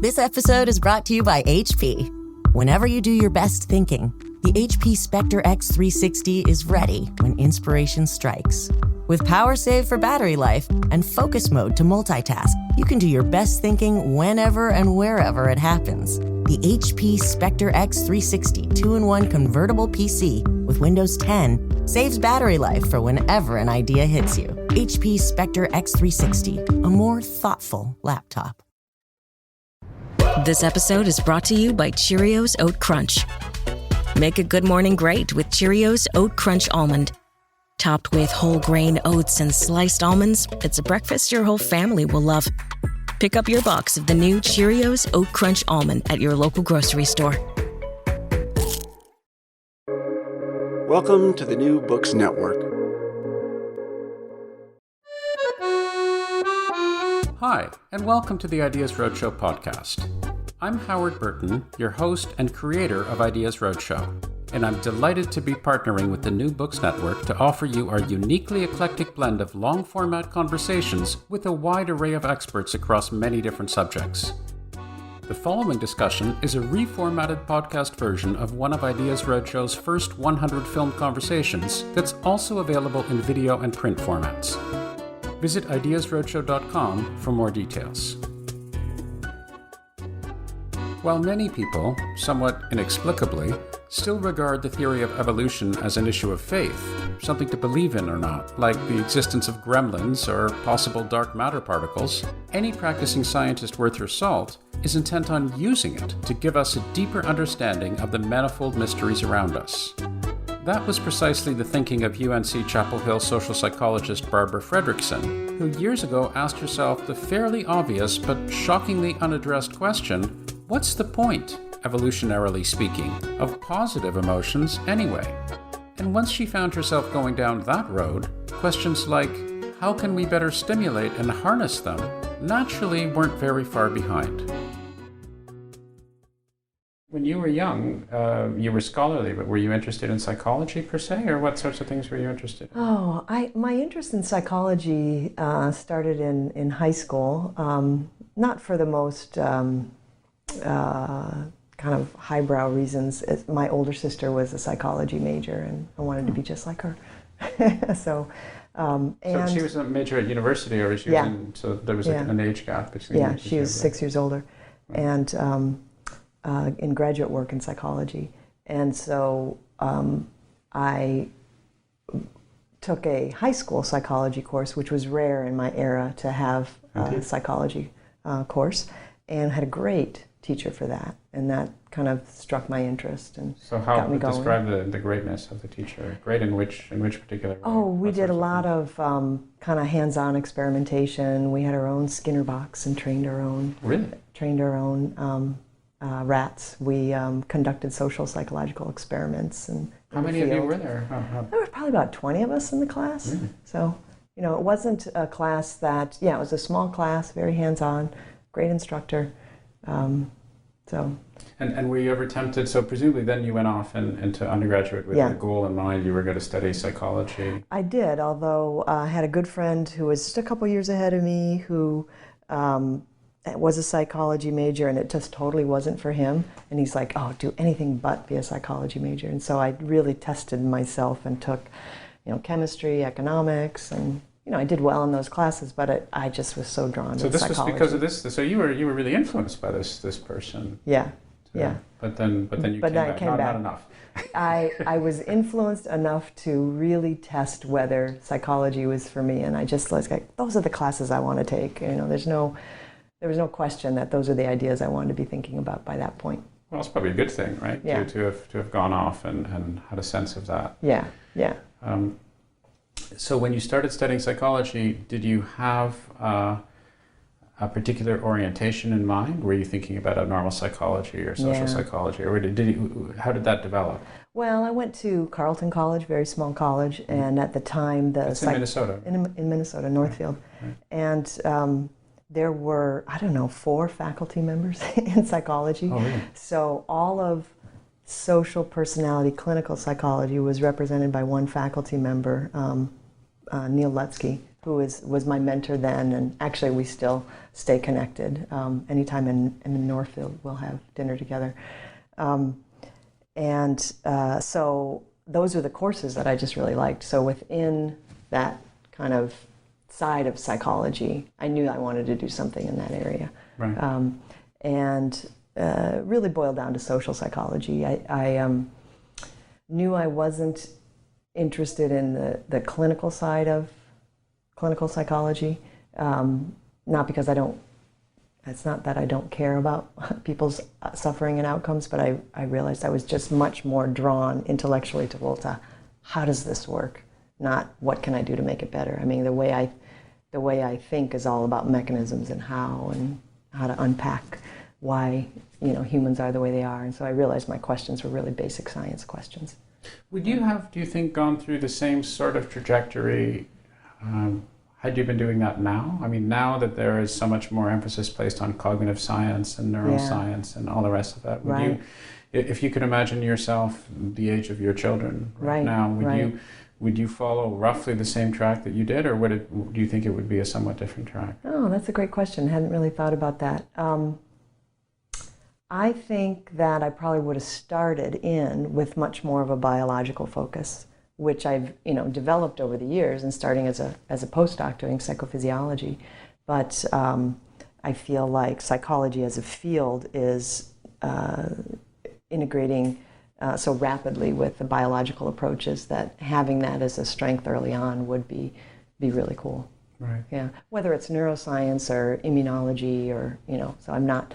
This episode is brought to you by HP. Whenever you do your best thinking, the HP Spectre X360 is ready when inspiration strikes. With power save for battery life and focus mode to multitask, you can do your best thinking whenever and wherever it happens. The HP Spectre X360 2-in-1 convertible PC with Windows 10 saves battery life for whenever an idea hits you. HP Spectre X360, a more thoughtful laptop. This episode is brought to you by Cheerios Oat Crunch. Make a good morning great with Cheerios Oat Crunch Almond. Topped with whole grain oats and sliced almonds, it's a breakfast your whole family will love. Pick up your box of the new Cheerios Oat Crunch Almond at your local grocery store. Welcome to the New Books Network. Hi, and welcome to the Ideas Roadshow podcast. I'm Howard Burton, your host and creator of Ideas Roadshow, and I'm delighted to be partnering with the New Books Network to offer you our uniquely eclectic blend of long-format conversations with a wide array of experts across many different subjects. The following discussion is a reformatted podcast version of one of Ideas Roadshow's first 100 film conversations that's also available in video and print formats. Visit ideasroadshow.com for more details. While many people, somewhat inexplicably, still regard the theory of evolution as an issue of faith, something to believe in or not, like the existence of gremlins or possible dark matter particles, any practicing scientist worth their salt is intent on using it to give us a deeper understanding of the manifold mysteries around us. That was precisely the thinking of UNC Chapel Hill social psychologist Barbara Fredrickson, who years ago asked herself the fairly obvious but shockingly unaddressed question, what's the point, evolutionarily speaking, of positive emotions anyway? And once she found herself going down that road, questions like, how can we better stimulate and harness them, naturally weren't very far behind. When you were young, you were scholarly, but were you interested in psychology per se, or what sorts of things were you interested in? My interest in psychology started in high school, not for the most kind of highbrow reasons. My older sister was a psychology major, and I wanted to be just like her. So she was a major at university, or she was so there was an age gap between. Yeah, she was 6 years older, and in graduate work in psychology. And so I took a high school psychology course, which was rare in my era to have a psychology course, and had a great teacher for that. And that kind of struck my interest and so how would describe the greatness of the teacher? Great in which particular way? Oh, we did a lot of kind of hands-on experimentation. We had our own Skinner box and trained our own rats. We conducted social psychological experiments. And how many of you were there? There were probably about 20 of us in the class. Really? So, it wasn't a class that, it was a small class, very hands-on, great instructor. And were you ever tempted, so presumably then you went off into undergraduate with a goal in mind, you were going to study psychology? I did, although I had a good friend who was just a couple years ahead of me who was a psychology major, and it just totally wasn't for him. And he's like, oh, do anything but be a psychology major. And so I really tested myself and took, chemistry, economics, and I did well in those classes, but I just was so drawn to psychology. So this was because of this. So you were really influenced by this person. Yeah. But then you came back. Not enough. I was influenced enough to really test whether psychology was for me, and I just was like, those are the classes I want to take. There was no question that those are the ideas I wanted to be thinking about by that point. Well, it's probably a good thing, right? Yeah. To have gone off and had a sense of that. Yeah. So when you started studying psychology, did you have a particular orientation in mind? Were you thinking about abnormal psychology or social psychology, or how did that develop? Well, I went to Carleton College, very small college, and at the time It's in Minnesota. In Minnesota, Northfield, right. And there were 4 faculty members in psychology. Oh, really? So all of social personality clinical psychology was represented by one faculty member, Neil Lutsky, who was my mentor then, and actually we still stay connected. Anytime in Northfield, we'll have dinner together. So those are the courses that I just really liked. So within that kind of side of psychology, I knew I wanted to do something in that area. Right. Really boiled down to social psychology. I knew I wasn't interested in the clinical side of clinical psychology, not because it's not that I don't care about people's suffering and outcomes, but I realized I was just much more drawn intellectually to how does this work, not what can I do to make it better. I mean, the way I think is all about mechanisms and how to unpack why humans are the way they are. And so I realized my questions were really basic science questions. Would you have, do you think, gone through the same sort of trajectory had you been doing that now? I mean, now that there is so much more emphasis placed on cognitive science and neuroscience and all the rest of that, would you, if you could imagine yourself the age of your children now, would you follow roughly the same track that you did, or do you think it would be a somewhat different track? Oh, that's a great question. Hadn't really thought about that. I think that I probably would have started in with much more of a biological focus, which I've developed over the years, and starting as a postdoc doing psychophysiology. But I feel like psychology as a field is integrating so rapidly with the biological approaches that having that as a strength early on would be really cool. Right. Yeah. Whether it's neuroscience or immunology or so I'm not.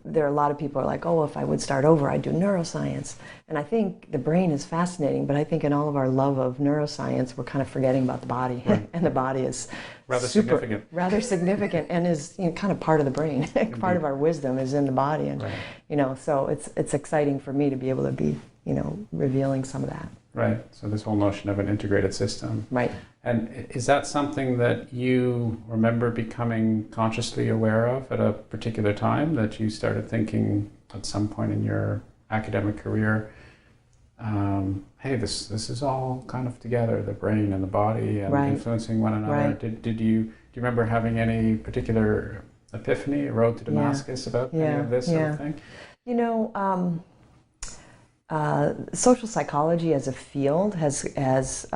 There are a lot of people who are like, oh, if I would start over, I'd do neuroscience. And I think the brain is fascinating, but I think in all of our love of neuroscience, we're kind of forgetting about the body. Right. And the body is rather significant and is kind of part of the brain. Part of our wisdom is in the body. And, so it's exciting for me to be able to be, revealing some of that. Right. So this whole notion of an integrated system. Right. And is that something that you remember becoming consciously aware of at a particular time, that you started thinking at some point in your academic career, hey, this is all kind of together, the brain and the body and influencing one another. Right. Do you remember having any particular epiphany, a road to Damascus about any of this sort of thing? Social psychology as a field has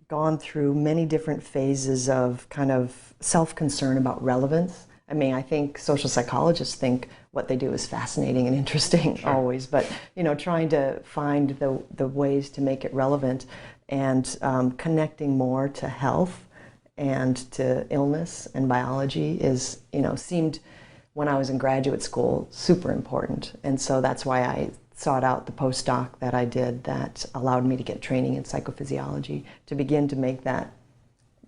gone through many different phases of kind of self-concern about relevance. I mean, I think social psychologists think what they do is fascinating and interesting always, but trying to find the ways to make it relevant and connecting more to health and to illness and biology is, seemed when I was in graduate school super important. And so that's why I sought out the postdoc that I did that allowed me to get training in psychophysiology to begin to make that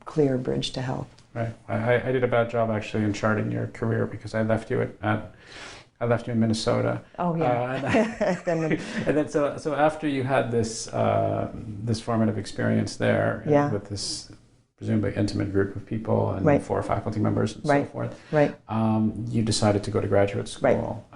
clear bridge to health. Right. I did a bad job actually in charting your career because I left you in Minnesota. Oh yeah. And then so after you had this this formative experience there with this presumably intimate group of people and 4 faculty members and so forth. Right. You decided to go to graduate school.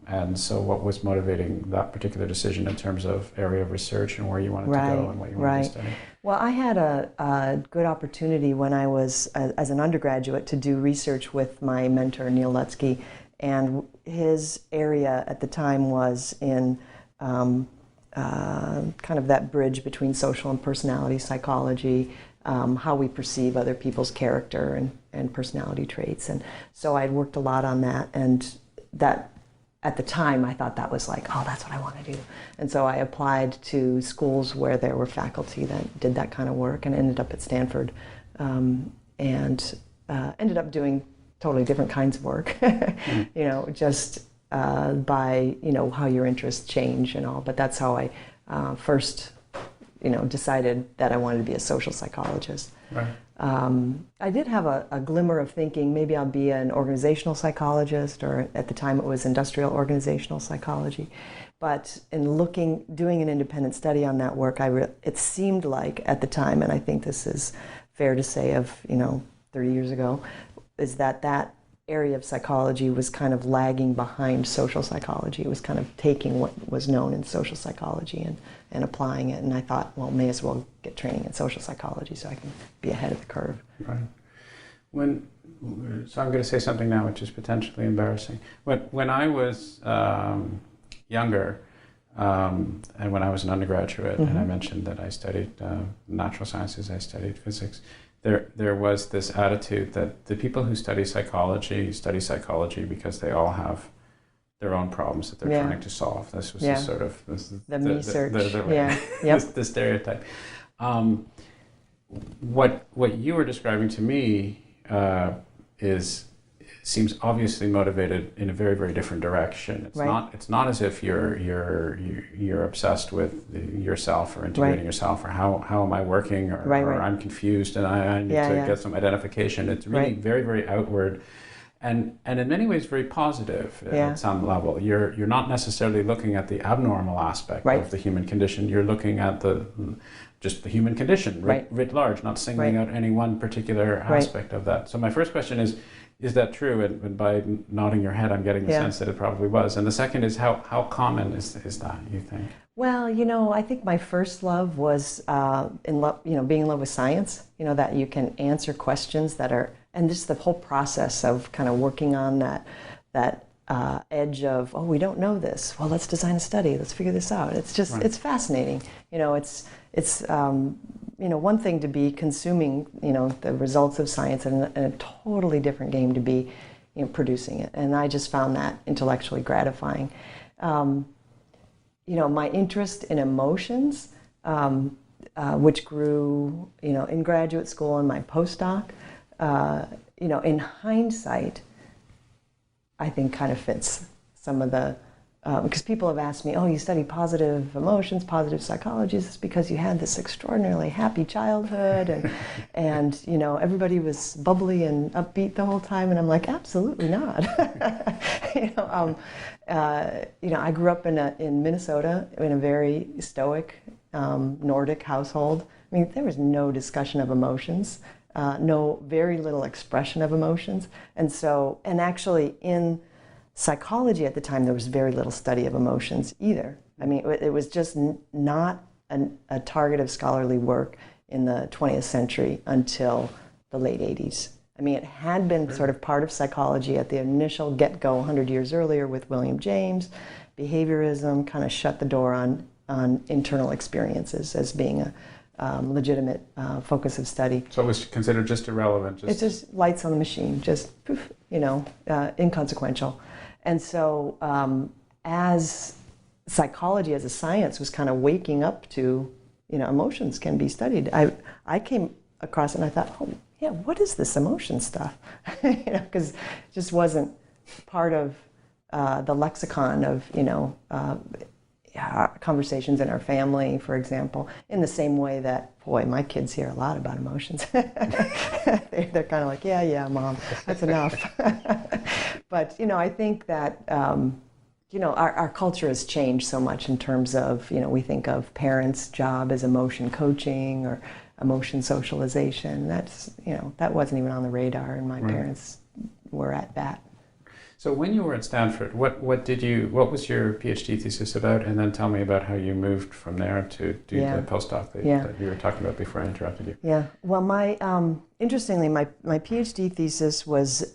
And so what was motivating that particular decision in terms of area of research and where you wanted to go and what you wanted to study? Well, I had a good opportunity when I was, as an undergraduate, to do research with my mentor, Neil Lutsky, and his area at the time was in kind of that bridge between social and personality psychology, how we perceive other people's character and personality traits. And so I'd worked a lot on that, and that at the time I thought that was like, oh, that's what I want to do. And so I applied to schools where there were faculty that did that kind of work and ended up at Stanford, and ended up doing totally different kinds of work, just by, how your interests change and all. But that's how I first decided that I wanted to be a social psychologist. Right. I did have a glimmer of thinking maybe I'll be an organizational psychologist, or at the time it was industrial organizational psychology. But in doing an independent study on that work, it seemed like at the time, and I think this is fair to say of 30 years ago, is that area of psychology was kind of lagging behind social psychology. It was kind of taking what was known in social psychology and applying it. And I thought, well, may as well get training in social psychology so I can be ahead of the curve. Right. So I'm going to say something now which is potentially embarrassing. When I was younger, and when I was an undergraduate, and I mentioned that I studied natural sciences, I studied physics, there was this attitude that the people who study psychology because they all have their own problems that they're trying to solve. This was just sort of the me search. The stereotype. What you were describing to me seems obviously motivated in a very, very different direction. It's not as if you're obsessed with yourself or integrating yourself or how am I working or I'm confused and I need to get some identification. It's really very, very outward and in many ways very positive at some level. You're not necessarily looking at the abnormal aspect of the human condition. You're looking at just the human condition writ large, not singling out any one particular aspect of that. So my first question is that true? And by nodding your head, I'm getting the sense that it probably was. And the second is how common is that, you think? Well, I think my first love was being in love with science, that you can answer questions that are, and just the whole process of kind of working on that edge of, oh, we don't know this. Well, let's design a study. Let's figure this out. It's just, it's fascinating. It's one thing to be consuming, the results of science, and a totally different game to be, producing it. And I just found that intellectually gratifying. My interest in emotions, which grew, in graduate school and my postdoc, in hindsight, I think kind of fits some of the, because people have asked me, oh, you study positive emotions, positive psychology, is this because you had this extraordinarily happy childhood and everybody was bubbly and upbeat the whole time? And I'm like, absolutely not. I grew up in Minnesota in a very stoic Nordic household. I mean, there was no discussion of emotions, very little expression of emotions. And actually in psychology at the time, there was very little study of emotions either. I mean, it was just not a target of scholarly work in the 20th century until the late 80s. I mean, it had been sort of part of psychology at the initial get-go 100 years earlier with William James. Behaviorism kind of shut the door on internal experiences as being a legitimate focus of study. So it was considered just irrelevant? It's just lights on the machine, just, inconsequential. And so as psychology as a science was kind of waking up to, emotions can be studied, I came across it and I thought, oh, yeah, what is this emotion stuff? Because it just wasn't part of the lexicon of, conversations in our family, for example, in the same way that, boy, my kids hear a lot about emotions. They're kind of like, yeah, Mom, that's enough. But, I think that, our culture has changed so much in terms of, we think of parents' job as emotion coaching or emotion socialization. That's, that wasn't even on the radar, and my parents were at that. So when you were at Stanford, what was your PhD thesis about? And then tell me about how you moved from there to do the postdoc that you were talking about before I interrupted you. Yeah. Well, interestingly, my PhD thesis was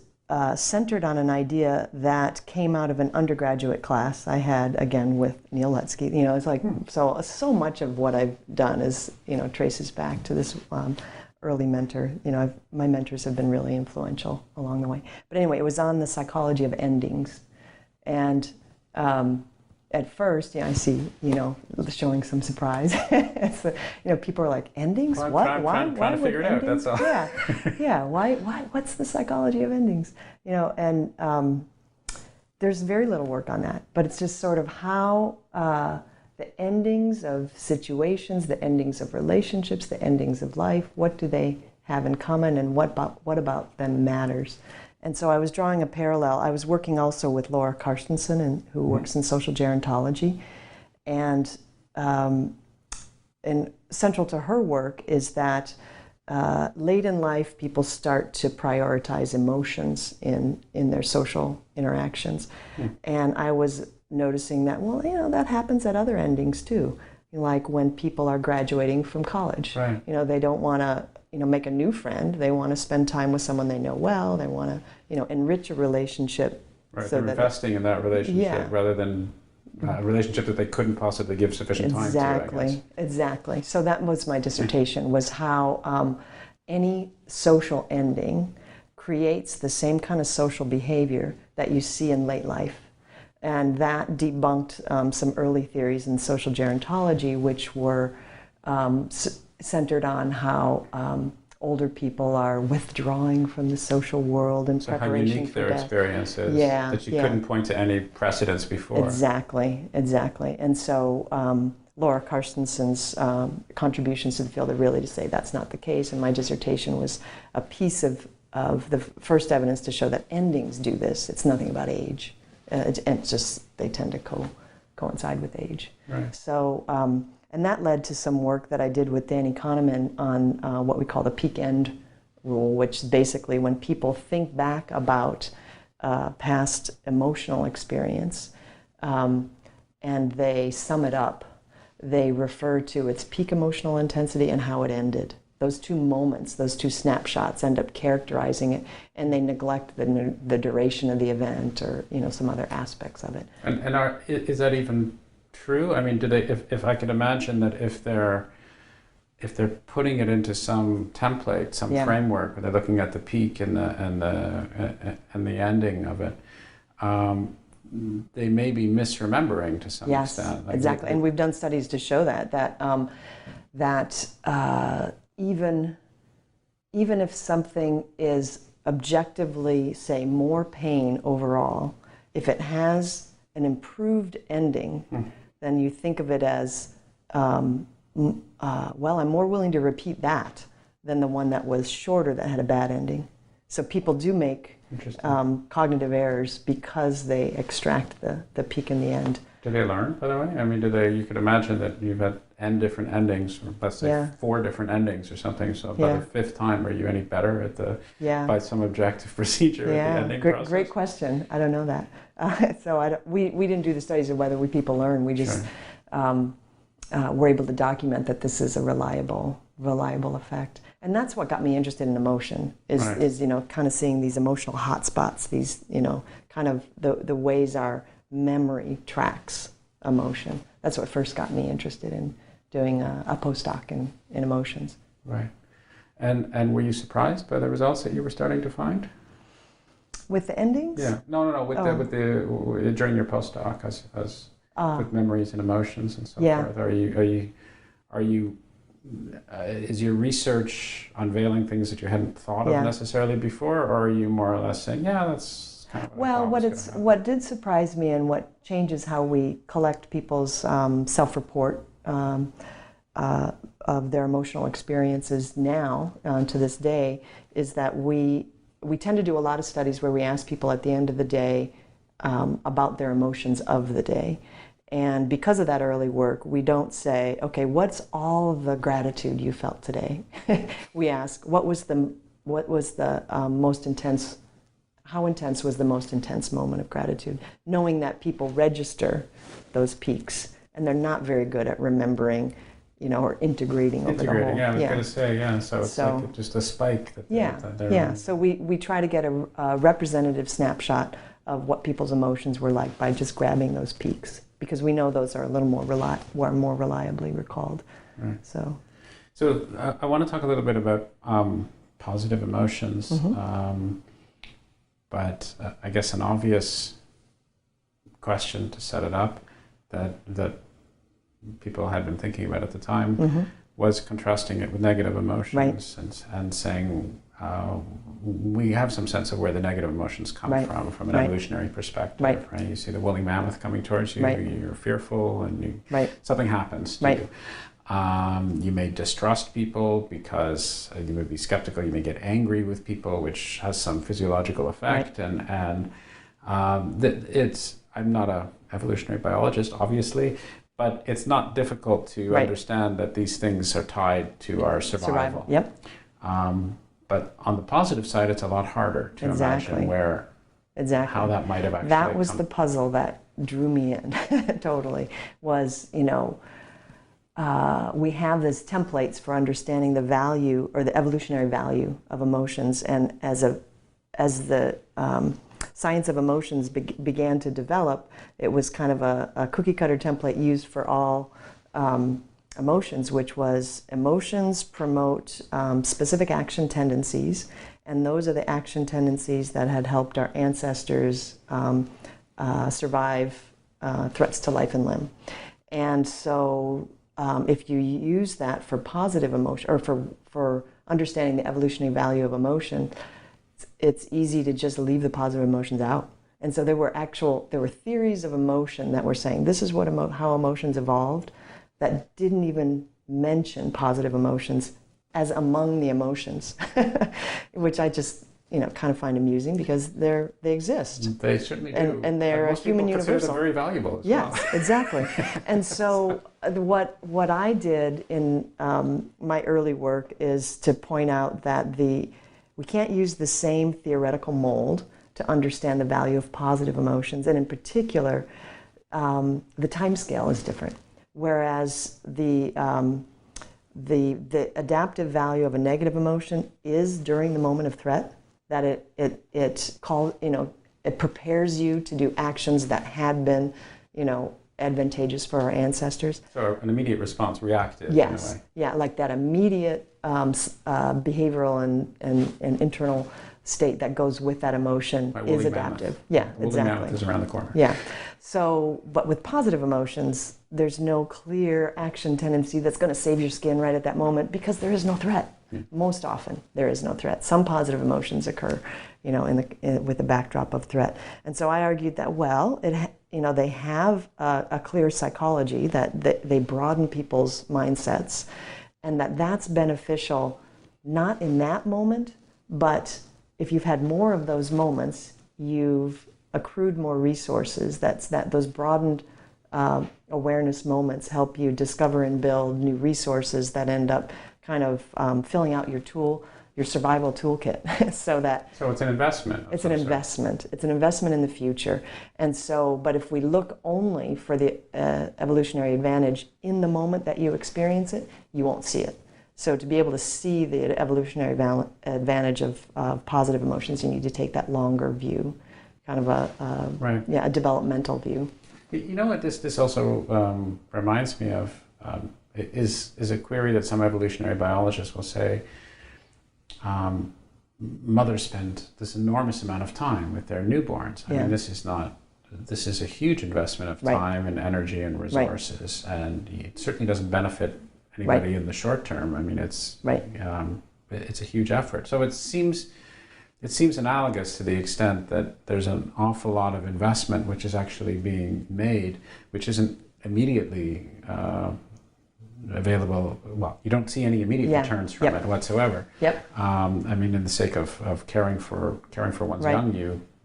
centered on an idea that came out of an undergraduate class I had, again, with Neil Letsky. It's like, so much of what I've done is, traces back to this early mentor. My mentors have been really influential along the way. But anyway, it was on the psychology of endings. And at first, I see, showing some surprise. People are like, endings? Well, what? Why trying to figure it out, that's all. Yeah. Why? What's the psychology of endings? And there's very little work on that. But it's just sort of how the endings of situations, the endings of relationships, the endings of life, what do they have in common, and what about them matters? And so I was drawing a parallel. I was working also with Laura Carstensen, who works in social gerontology, and central to her work is that late in life, people start to prioritize emotions in their social interactions. And I was noticing that, well, that happens at other endings too. Like when people are graduating from college. Right. They don't want to, make a new friend. They want to spend time with someone they know well. They want to, enrich a relationship. Right, so they're investing in that relationship rather than a relationship that they couldn't possibly give sufficient time to, I guess. Exactly. So that was my dissertation, was how any social ending creates the same kind of social behavior that you see in late life. And that debunked some early theories in social gerontology, which were centered on how older people are withdrawing from the social world in preparation how unique for their death. experience is, that you couldn't point to any precedents before. Exactly. And so Laura Carstenson's contributions to the field are really to say that's not the case, and my dissertation was a piece of the first evidence to show that endings do this. It's nothing about age. It's just they tend to coincide with age. Right. So, and that led to some work that I did with Danny Kahneman on what we call the peak end rule, which basically when people think back about past emotional experience and they sum it up, they refer to its peak emotional intensity and how it ended. Those two moments, those two snapshots end up characterizing it, and they neglect the duration of the event or some other aspects of it. And is that even true? I mean, do they? If I could imagine that if they're putting it into some template, some framework, where they're looking at the peak and the ending of it, they may be misremembering to some extent. Yes, exactly. And we've done studies to show that even if something is objectively, say, more pain overall, if it has an improved ending, then you think of it as, well, I'm more willing to repeat that than the one that was shorter that had a bad ending. So people do make cognitive errors because they extract the peak and the end. Do they learn, by the way? I mean, you could imagine that you've had n different endings, or let's say 4 different endings or something, so by the 5th time, are you any better at by some objective procedure at the ending process? Great question. I don't know that. So we didn't do the studies of whether people learn. We just were able to document that this is a reliable effect. And that's what got me interested in emotion, is kind of seeing these emotional hotspots, these, kind of the ways our memory tracks emotion. That's what first got me interested in doing a postdoc in emotions. Right. And were you surprised by the results that you were starting to find? With the endings? Yeah. No. With the during your postdoc, as with memories and emotions and so forth. Are you is your research unveiling things that you hadn't thought of necessarily before, or are you more or less saying, that's kind of what did surprise me, and what changes how we collect people's self-report of their emotional experiences now to this day, is that we tend to do a lot of studies where we ask people at the end of the day about their emotions of the day. And because of that early work, we don't say, okay, what's all the gratitude you felt today? We ask, what was the most intense, how intense was the most intense moment of gratitude? Knowing that people register those peaks, and they're not very good at remembering, or integrating over the whole. Yeah, I was going to say, so it's like just a spike. So we try to get a representative snapshot of what people's emotions were like by just grabbing those peaks, because we know those are a little more more reliably recalled. Right. So I want to talk a little bit about positive emotions, but I guess an obvious question to set it up that people had been thinking about at the time was contrasting it with negative emotions, and saying we have some sense of where the negative emotions come from an evolutionary perspective. Right? You see the woolly mammoth coming towards you, you're fearful, and something happens to you. You may distrust people because you may be skeptical. You may get angry with people, which has some physiological effect. And I'm not an evolutionary biologist, obviously, but it's not difficult to understand that these things are tied to our survival. Yep. But on the positive side, it's a lot harder to imagine where, how that might have actually That was the puzzle that drew me in, totally, was, we have these templates for understanding the value or the evolutionary value of emotions, and as the science of emotions began to develop, it was kind of a cookie-cutter template used for all emotions, which was emotions promote specific action tendencies, and those are the action tendencies that had helped our ancestors survive threats to life and limb. And so if you use that for positive emotion, or for understanding the evolutionary value of emotion, it's easy to just leave the positive emotions out. And so there were theories of emotion that were saying this is how emotions evolved, that didn't even mention positive emotions as among the emotions, which I just kind of find amusing, because they exist. They certainly do. And they're a human universal. Consider them very valuable as well. Yes, exactly. And so what I did in my early work is to point out that we can't use the same theoretical mold to understand the value of positive emotions, and in particular, the time scale is different. Whereas the adaptive value of a negative emotion is during the moment of threat, that it prepares you to do actions that had been, advantageous for our ancestors. So an immediate response, reactive. Yes, in a way. Yeah, like that immediate behavioral and internal state that goes with that emotion is adaptive. Yeah, woolly mammoth is around the corner. Yeah. So, but with positive emotions, there's no clear action tendency that's going to save your skin right at that moment, because there is no threat. Most often, there is no threat. Some positive emotions occur, with the backdrop of threat. And so I argued that, they have a clear psychology, that they broaden people's mindsets, and that's beneficial, not in that moment, but if you've had more of those moments, you've accrued more resources. Those broadened awareness moments help you discover and build new resources that end up kind of filling out your survival toolkit. So it's an investment. It's an investment. It's an investment in the future. And so, but if we look only for the evolutionary advantage in the moment that you experience it, you won't see it. So to be able to see the evolutionary advantage of positive emotions, you need to take that longer view, kind of a developmental view. You know what this also reminds me of is a query that some evolutionary biologists will say. Mothers spend this enormous amount of time with their newborns. I mean, this is a huge investment of time and energy and resources, and it certainly doesn't benefit anybody in the short term. I mean, it's a huge effort. So it seems analogous to the extent that there's an awful lot of investment which is actually being made, which isn't immediately available. Well, you don't see any immediate returns from it whatsoever. I mean, in the sake of caring for one's young,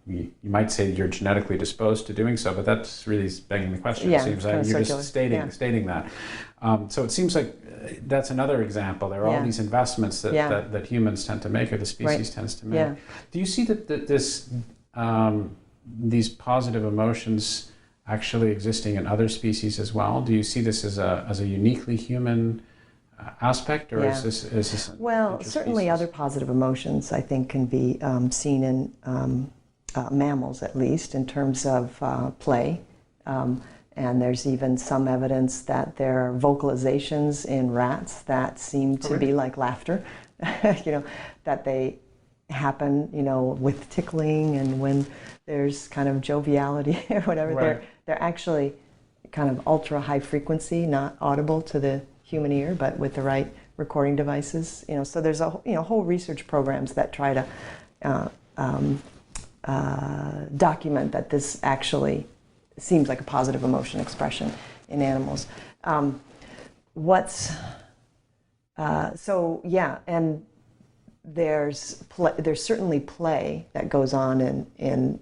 you might say you're genetically disposed to doing so, but that's really begging the question. It seems like you're just stating that. So it seems like that's another example. There are all these investments that humans tend to make, or the species tends to make. Do you see that these positive emotions actually existing in other species as well? Do you see this as a uniquely human aspect, or is this well, certainly other positive emotions, I think, can be seen in mammals, at least, in terms of play. And there's even some evidence that there are vocalizations in rats that seem to be like laughter, that they happen, with tickling, and when there's kind of joviality or whatever, they're actually kind of ultra high frequency, not audible to the human ear, but with the right recording devices. So there's whole research programs that try to document that this actually seems like a positive emotion expression in animals. And there's certainly play that goes on in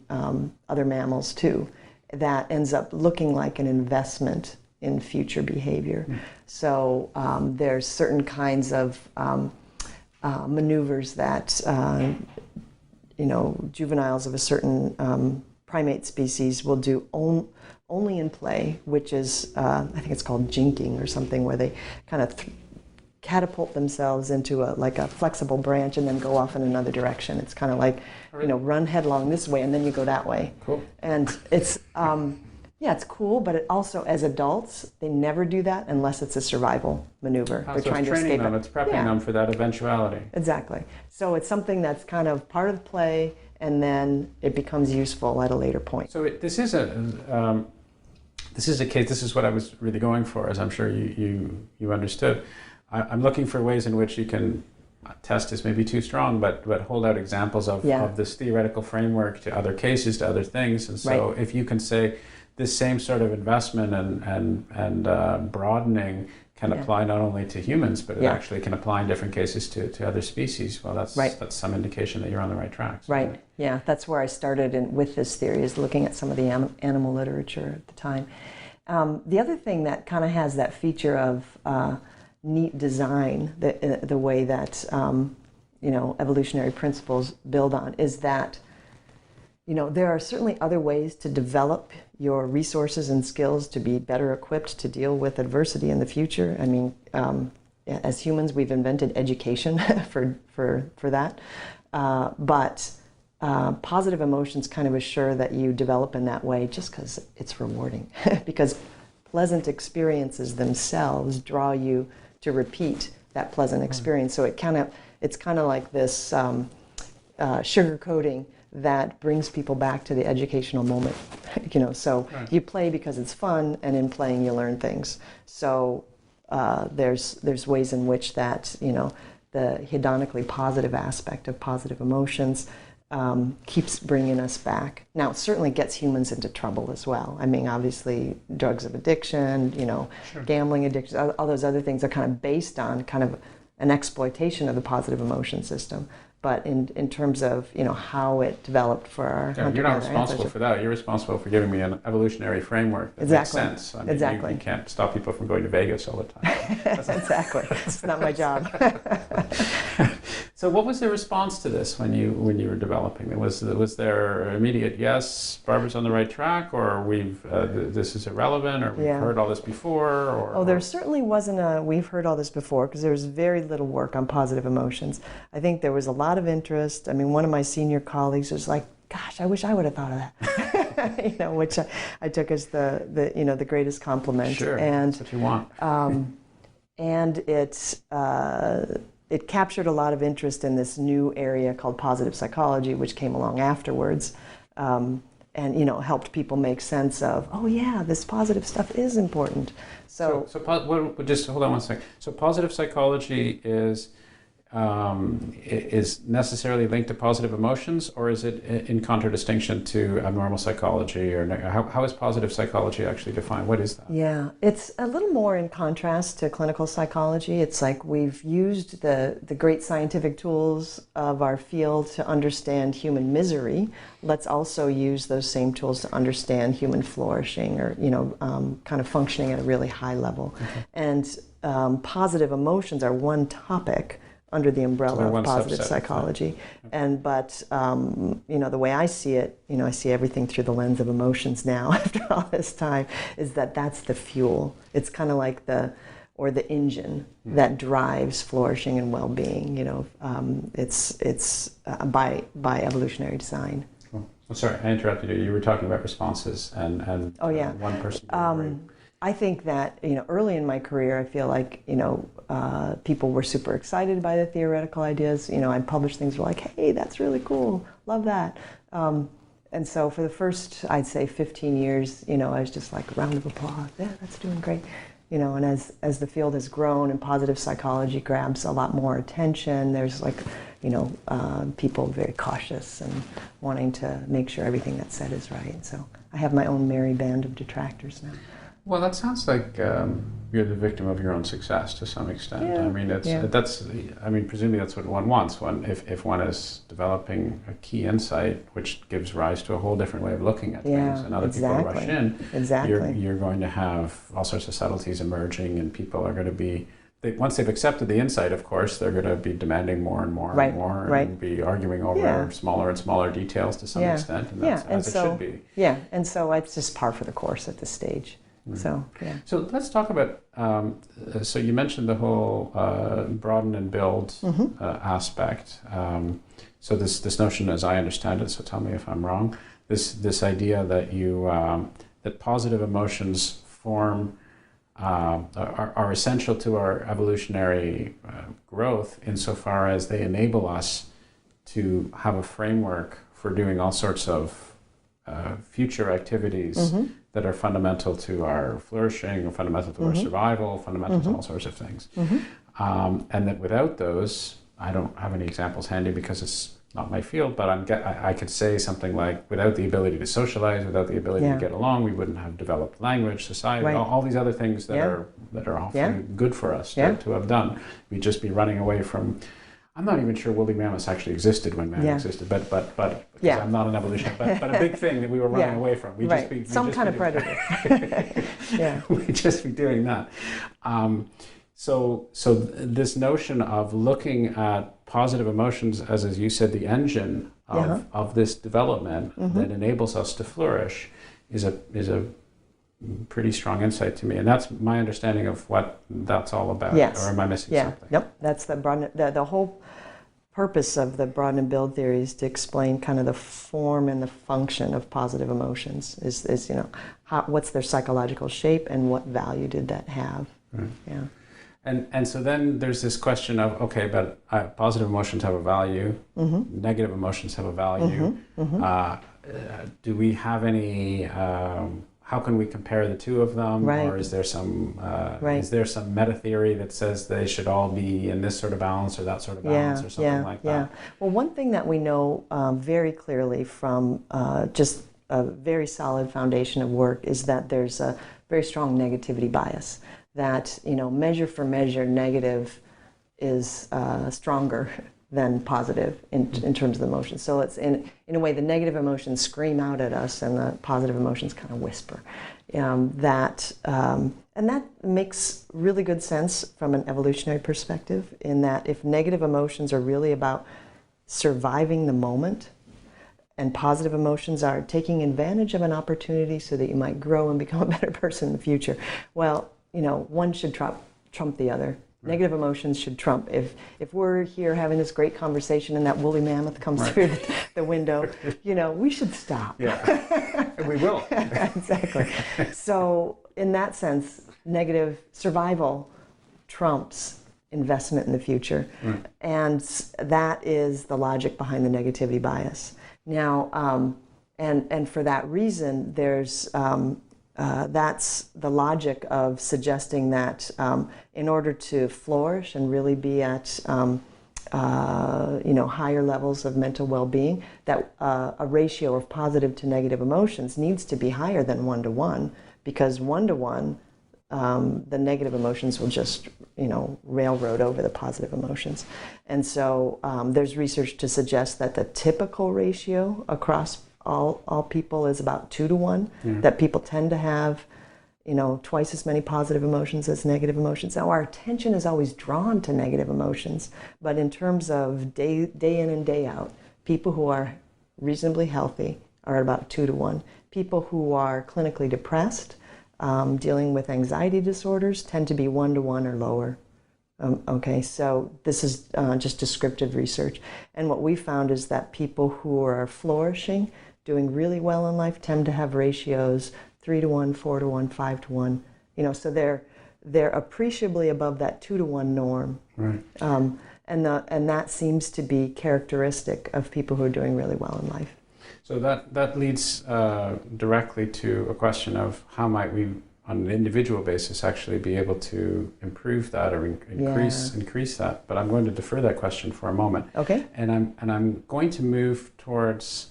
other mammals too, that ends up looking like an investment in future behavior. So there's certain kinds of maneuvers that juveniles of a certain primate species will do only in play, which is, I think it's called jinking or something, where they kind of catapult themselves into a flexible branch and then go off in another direction. It's kind of like, run headlong this way and then you go that way. Cool. And it's, it's cool, but it also, as adults, they never do that unless it's a survival maneuver. They're so trying it's to training escape them, it. it's prepping them for that eventuality. Exactly. So it's something that's kind of part of play, and then it becomes useful at a later point. So this is a case. This is what I was really going for, as I'm sure you understood. I'm looking for ways in which you can test is maybe too strong, but hold out examples of this theoretical framework to other cases, to other things. And so if you can say this same sort of investment and broadening can apply not only to humans, but it actually can apply in different cases to other species, well, that's some indication that you're on the right track. Right, yeah, that's where I started with this theory, is looking at some of the animal literature at the time. The other thing that kind of has that feature of neat design, the way that evolutionary principles build on, is that there are certainly other ways to develop your resources and skills to be better equipped to deal with adversity in the future. I mean, as humans, we've invented education for that, but positive emotions kind of assure that you develop in that way just because it's rewarding, because pleasant experiences themselves draw you to repeat that pleasant experience. So it's kind of like this sugar coating that brings people back to the educational moment. You play because it's fun, and in playing you learn things. So there's ways in which that the hedonically positive aspect of positive emotions keeps bringing us back. Now, it certainly gets humans into trouble as well. I mean, obviously, drugs of addiction, gambling addiction, all those other things are kind of based on kind of an exploitation of the positive emotion system. But in terms of how it developed for our you're not responsible for that. You're responsible for giving me an evolutionary framework that makes sense. I mean, you can't stop people from going to Vegas all the time. Exactly. It's not my job. So what was the response to this when you were developing it? Was there immediate yes, Barbara's on the right track, or this is irrelevant, or we've heard all this before? Or there certainly wasn't a we've heard all this before, because there was very little work on positive emotions. I think there was a lot of interest. I mean, one of my senior colleagues was like, gosh, I wish I would have thought of that. Which I took as the greatest compliment. Sure, and that's what you want. And it captured a lot of interest in this new area called positive psychology, which came along afterwards, and helped people make sense of, this positive stuff is important. So just hold on one second. So positive psychology is necessarily linked to positive emotions, or is it in contradistinction to abnormal psychology? Or how is positive psychology actually defined? What is that? Yeah, it's a little more in contrast to clinical psychology. It's like we've used the great scientific tools of our field to understand human misery. Let's also use those same tools to understand human flourishing, or kind of functioning at a really high level. Okay. And positive emotions are one topic under the umbrella of positive psychology. But the way I see it, I see everything through the lens of emotions now after all this time, is that's the fuel. It's kind of like the engine that drives flourishing and well-being. It's by evolutionary design. Cool. Well, sorry, I interrupted you. You were talking about responses and one person. I think that early in my career, I feel like people were super excited by the theoretical ideas. I published things, were like, hey, that's really cool, love that. And so for the first, I'd say 15 years, I was just like, round of applause, yeah, that's doing great. And as the field has grown and positive psychology grabs a lot more attention, there's people very cautious and wanting to make sure everything that's said is right. So I have my own merry band of detractors now. Well, that sounds like you're the victim of your own success to some extent. Yeah. I mean, presumably that's what one wants. If one is developing a key insight, which gives rise to a whole different way of looking at things, and other people rush in, you're going to have all sorts of subtleties emerging, and people are going to be once they've accepted the insight, of course, they're going to be demanding more and more and more, and be arguing over smaller and smaller details to some extent, and that's as it should be. Yeah, and so it's just par for the course at this stage. So let's talk about, so you mentioned the whole broaden and build aspect. So this notion, as I understand it, so tell me if I'm wrong, this idea that that positive emotions form are essential to our evolutionary growth insofar as they enable us to have a framework for doing all sorts of future activities that are fundamental to our flourishing, or fundamental to our survival, fundamental to all sorts of things. And that without those, I don't have any examples handy because it's not my field, but I could say something like, without the ability to socialize, without the ability to get along, we wouldn't have developed language, society, all these other things that are often good for us to have done. We'd just be running away from. I'm not even sure woolly mammoths actually existed when man existed, but because I'm not an evolutionist, but a big thing that we were running away from. We'd just be some kind of predator. We'd just be doing that. So this notion of looking at positive emotions as you said, the engine of this development that enables us to flourish is a pretty strong insight to me, and that's my understanding of what that's all about. Yes. Or am I missing something? Nope. That's the whole purpose of the broaden and build theory is to explain kind of the form and the function of positive emotions. Is what's their psychological shape and what value did that have? Right. Yeah. And so then there's this question of, okay, but positive emotions have a value, negative emotions have a value. Do we have any? How can we compare the two of them, or is there some meta theory that says they should all be in this sort of balance or that sort of balance or something like that? Well, one thing that we know very clearly from just a very solid foundation of work is that there's a very strong negativity bias. That measure for measure, negative is stronger than positive in terms of the emotions. So it's in a way the negative emotions scream out at us and the positive emotions kind of whisper. And that makes really good sense from an evolutionary perspective, in that if negative emotions are really about surviving the moment and positive emotions are taking advantage of an opportunity so that you might grow and become a better person in the future, well, one should trump the other. Negative emotions should trump. If we're here having this great conversation and that woolly mammoth comes through the window, we should stop. Yeah, and we will. Exactly. So in that sense, negative survival trumps investment in the future. Right. And that is the logic behind the negativity bias. Now, and for that reason, there's that's the logic of suggesting that in order to flourish and really be at higher levels of mental well-being, that a ratio of positive to negative emotions needs to be higher than 1-to-1, because 1-to-1 the negative emotions will just railroad over the positive emotions. And so there's research to suggest that the typical ratio across all people is about 2-to-1, that people tend to have, twice as many positive emotions as negative emotions. Now, our attention is always drawn to negative emotions, but in terms of day in and day out, people who are reasonably healthy are at about 2-to-1. People who are clinically depressed, dealing with anxiety disorders, tend to be 1-to-1 or lower. Okay, so this is just descriptive research. And what we found is that people who are flourishing, doing really well in life, tend to have ratios 3-to-1, 4-to-1, 5-to-1. So they're appreciably above that 2-to-1 norm. Right. And that seems to be characteristic of people who are doing really well in life. So that leads directly to a question of how might we, on an individual basis, actually be able to improve that or increase that. But I'm going to defer that question for a moment. Okay. And I'm going to move towards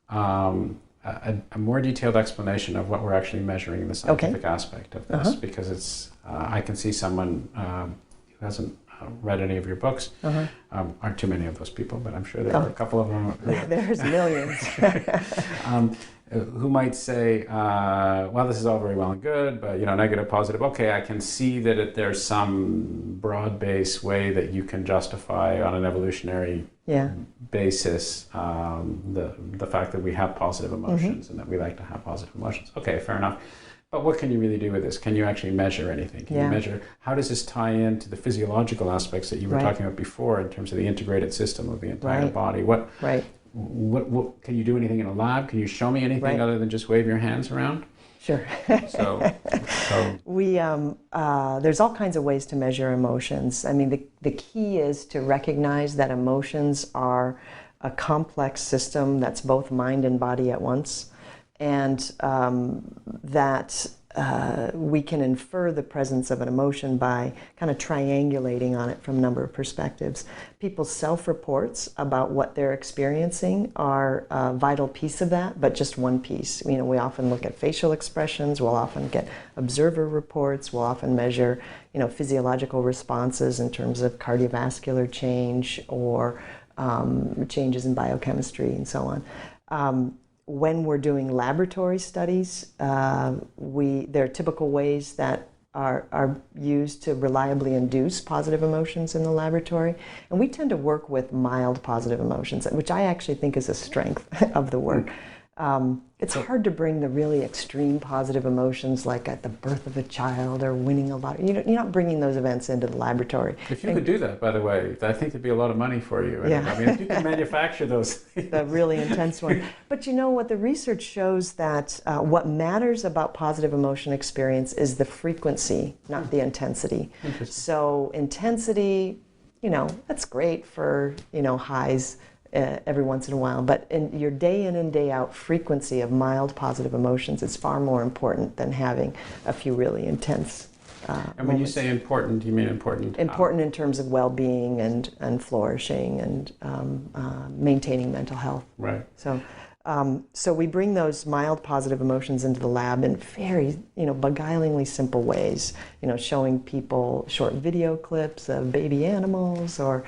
a more detailed explanation of what we're actually measuring in the scientific aspect of this, because it's I can see someone who hasn't read any of your books. Aren't too many of those people, but I'm sure there are a couple of them. There's millions. who might say, well, this is all very well and good, but negative, positive. Okay, I can see that there's some broad-based way that you can justify on an evolutionary basis the fact that we have positive emotions and that we like to have positive emotions. Okay, fair enough. But what can you really do with this? Can you actually measure anything? Can you measure, how does this tie into the physiological aspects that you were talking about before in terms of the integrated system of the entire body? What can you do anything in a lab? Can you show me anything other than just wave your hands around? Sure. So we there's all kinds of ways to measure emotions. I mean, the key is to recognize that emotions are a complex system that's both mind and body at once, and that we can infer the presence of an emotion by kind of triangulating on it from a number of perspectives. People's self-reports about what they're experiencing are a vital piece of that, but just one piece. We often look at facial expressions, we'll often get observer reports, we'll often measure, physiological responses in terms of cardiovascular change or changes in biochemistry and so on. When we're doing laboratory studies, there are typical ways that are used to reliably induce positive emotions in the laboratory. And we tend to work with mild positive emotions, which I actually think is a strength of the work. It's hard to bring the really extreme positive emotions like at the birth of a child or winning a lottery. You're not bringing those events into the laboratory. If you could do that, by the way, I think there'd be a lot of money for you. Yeah. I mean, if you can manufacture those. The really intense one. But what the research shows that what matters about positive emotion experience is the frequency, not the intensity. So intensity, that's great for, highs every once in a while, but in your day in and day out frequency of mild positive emotions is far more important than having a few really intense and when you say important, you mean important? Important in terms of well-being and flourishing and maintaining mental health. Right. So we bring those mild positive emotions into the lab in very, beguilingly simple ways. Showing people short video clips of baby animals or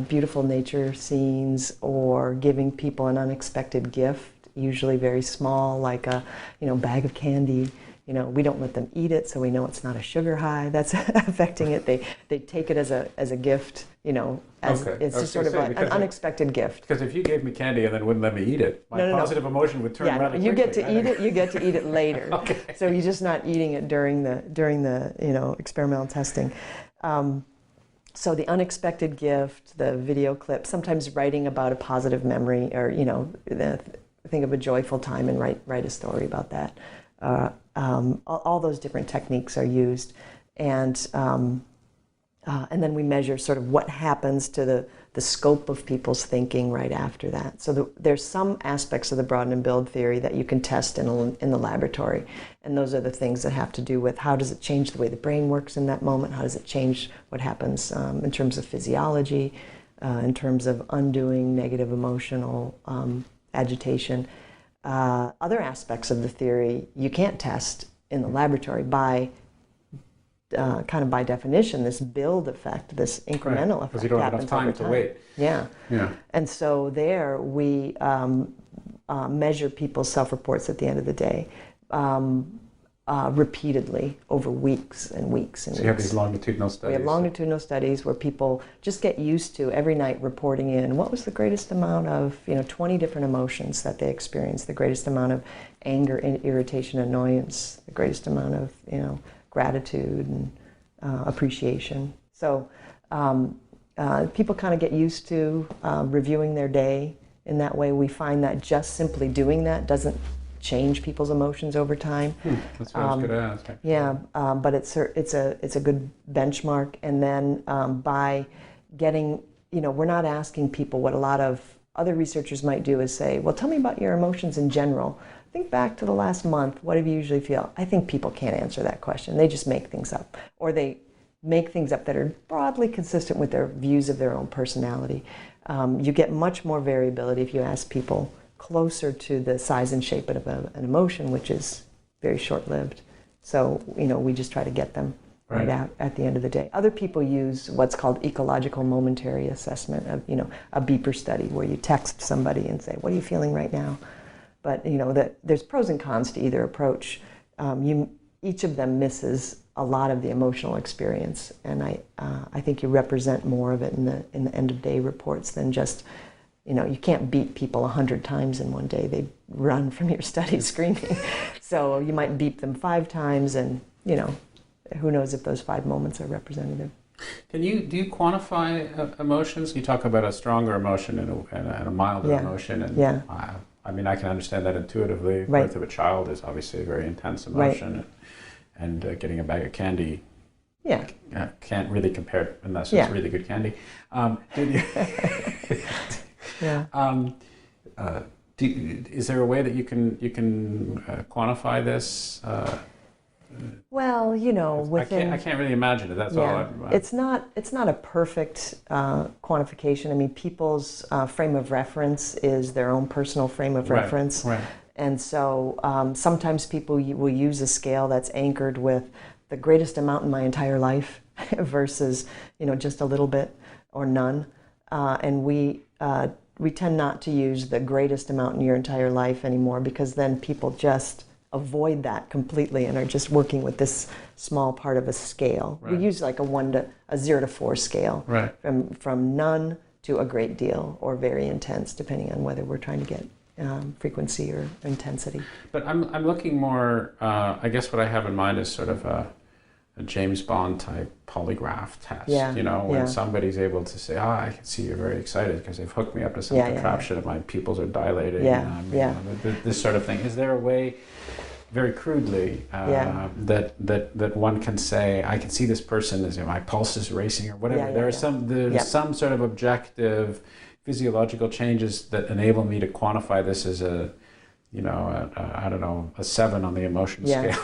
beautiful nature scenes, or giving people an unexpected gift, usually very small, like a bag of candy. We don't let them eat it, so we know it's not a sugar high that's affecting it. They take it as a gift, it's just sort of an unexpected gift. Because if you gave me candy and then wouldn't let me eat it, my positive emotion would turn around. You get to eat it. You get to eat it later. Okay. So you're just not eating it during the experimental testing. So the unexpected gift, the video clip, sometimes writing about a positive memory, or think of a joyful time and write a story about that. All those different techniques are used, and then we measure sort of what happens to the scope of people's thinking right after that. So there's some aspects of the broaden and build theory that you can test in the laboratory, and those are the things that have to do with how does it change the way the brain works in that moment, how does it change what happens in terms of physiology, in terms of undoing negative emotional agitation. Other aspects of the theory you can't test in the laboratory by by definition. This build effect, this incremental effect, because you don't have enough time to wait. Yeah. And so there we measure people's self-reports at the end of the day repeatedly over weeks and weeks and weeks. So you have these longitudinal studies. We have longitudinal studies where people just get used to every night reporting in what was the greatest amount of 20 different emotions that they experienced, the greatest amount of anger, irritation, annoyance, the greatest amount of gratitude and appreciation. So people kind of get used to reviewing their day in that way. We find that just simply doing that doesn't change people's emotions over time. That's what I was going to ask. Yeah, but it's a good benchmark. And then by getting, we're not asking people what a lot of other researchers might do is say, well, tell me about your emotions in general. Think back to the last month. What do you usually feel? I think people can't answer that question. They just make things up. Or they make things up that are broadly consistent with their views of their own personality. You get much more variability if you ask people closer to the size and shape of an emotion, which is very short-lived. So, we just try to get them right out at the end of the day. Other people use what's called ecological momentary assessment of, a beeper study where you text somebody and say, what are you feeling right now? But there's pros and cons to either approach. Each of them misses a lot of the emotional experience, and I think you represent more of it in the end of day reports than just, you can't beat people 100 times in one day. They run from your study screaming. So you might beat them 5 times, and who knows if those 5 moments are representative. Do you quantify emotions? You talk about a stronger emotion and a milder emotion, and I mean, I can understand that intuitively. Right. Birth of a child is obviously a very intense emotion, and getting a bag of candy can't really compare unless it's really good candy. Is there a way that you can quantify this? Well, within... I can't really imagine it. That's all. It's not a perfect quantification. I mean, people's frame of reference is their own personal frame of reference. Right. And so sometimes people will use a scale that's anchored with the greatest amount in my entire life versus, just a little bit or none. And we tend not to use the greatest amount in your entire life anymore, because then people just avoid that completely and are just working with this small part of a scale. Right. We use like a 0 to 4 scale, right, from none to a great deal or very intense, depending on whether we're trying to get frequency or intensity. But I'm looking more. I guess what I have in mind is sort of a James Bond type polygraph test. When somebody's able to say, I can see you're very excited because they've hooked me up to some contraption and my pupils are dilating. This sort of thing. Is there a way, very crudely, that one can say, I can see this person as my pulse is racing or whatever? There's some sort of objective physiological changes that enable me to quantify this as a 7 on the emotion scale.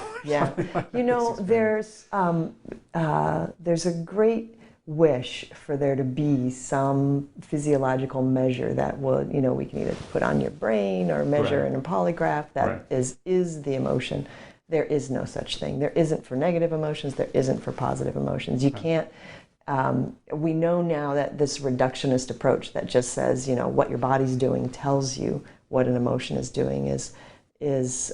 There's a great wish for there to be some physiological measure that would, we can either put on your brain or measure in a polygraph that is the emotion. There is no such thing. There isn't for negative emotions. There isn't for positive emotions. You can't. We know now that this reductionist approach that just says, what your body's doing tells you what an emotion is doing is it's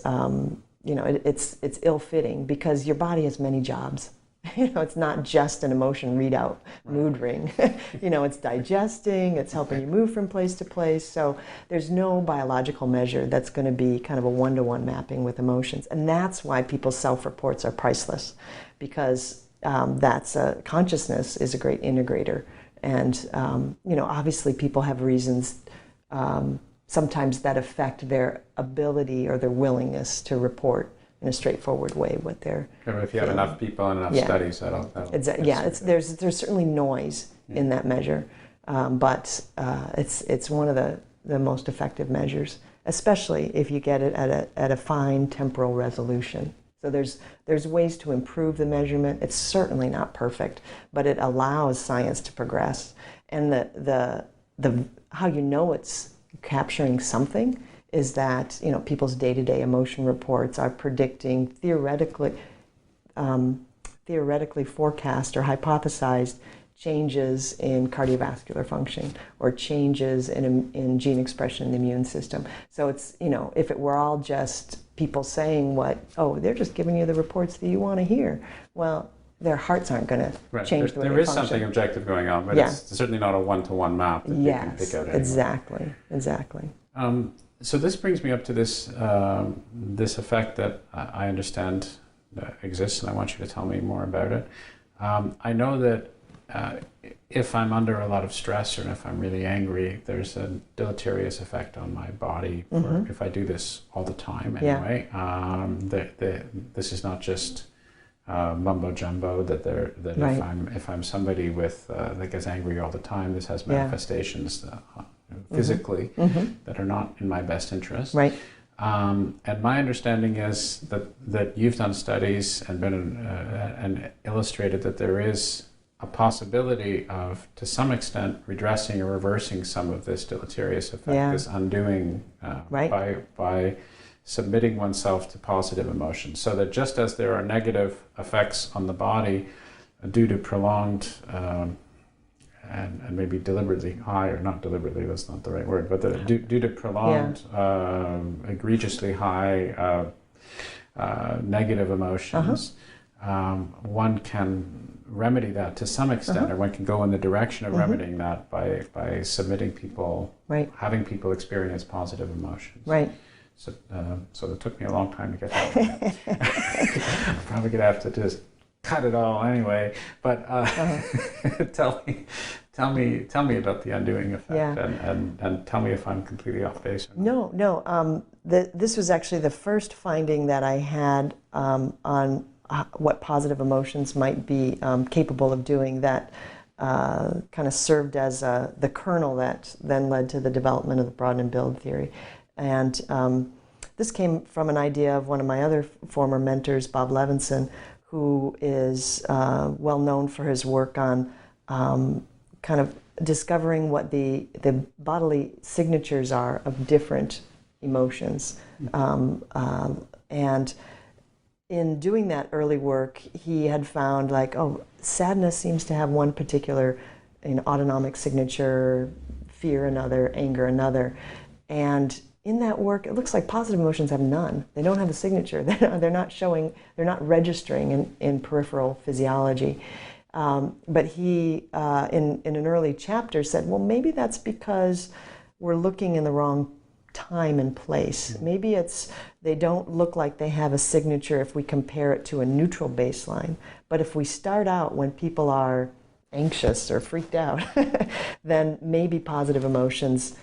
ill-fitting, because your body has many jobs. It's not just an emotion readout mood ring. It's digesting, it's helping you move from place to place. So there's no biological measure that's going to be kind of a one-to-one mapping with emotions. And that's why people's self-reports are priceless, because consciousness is a great integrator. And, obviously people have reasons sometimes that affect their ability or their willingness to report in a straightforward way what they're if you have enough people and enough studies, there's certainly noise in that measure, but it's one of the most effective measures, especially if you get it at a fine temporal resolution. So there's ways to improve the measurement. It's certainly not perfect, but it allows science to progress. And the how it's capturing something is that people's day-to-day emotion reports are predicting theoretically forecast or hypothesized changes in cardiovascular function or changes in gene expression in the immune system. So it's if it were all just people saying they're just giving you the reports that you want to hear. Well, their hearts aren't going to change the way they function. There is something objective going on, but it's certainly not a one-to-one map that you can pick out anyway. Exactly. So this brings me up to this effect that I understand exists, and I want you to tell me more about it. I know that if I'm under a lot of stress or if I'm really angry, there's a deleterious effect on my body if I do this all the time anyway. This is not just mumbo jumbo if I'm somebody that gets angry all the time, this has manifestations physically that are not in my best interest. Right. And my understanding is that you've done studies and and illustrated that there is a possibility of, to some extent, redressing or reversing some of this deleterious effect, this undoing by submitting oneself to positive emotions. So that just as there are negative effects on the body due to prolonged and maybe deliberately high, or not deliberately, that's not the right word, but due to prolonged, egregiously high negative emotions, one can remedy that to some extent, or one can go in the direction of remedying that by submitting people, having people experience positive emotions. Right. So it took me a long time to get that. I'm probably gonna have to just cut it all anyway. But tell me about the undoing effect, and tell me if I'm completely off base. No. This was actually the first finding that I had on what positive emotions might be capable of doing, that kind of served as the kernel that then led to the development of the broaden and build theory. And this came from an idea of one of my other former mentors, Bob Levinson, who is well known for his work on kind of discovering what the bodily signatures are of different emotions. And in doing that early work, he had found sadness seems to have one particular autonomic signature, fear another, anger another. And in that work, it looks like positive emotions have none. They don't have a signature. They're not showing, they're not registering in peripheral physiology. But he, in an early chapter, said, well, maybe that's because we're looking in the wrong time and place. Maybe it's they don't look like they have a signature if we compare it to a neutral baseline. But if we start out when people are anxious or freaked out, then maybe positive emotions,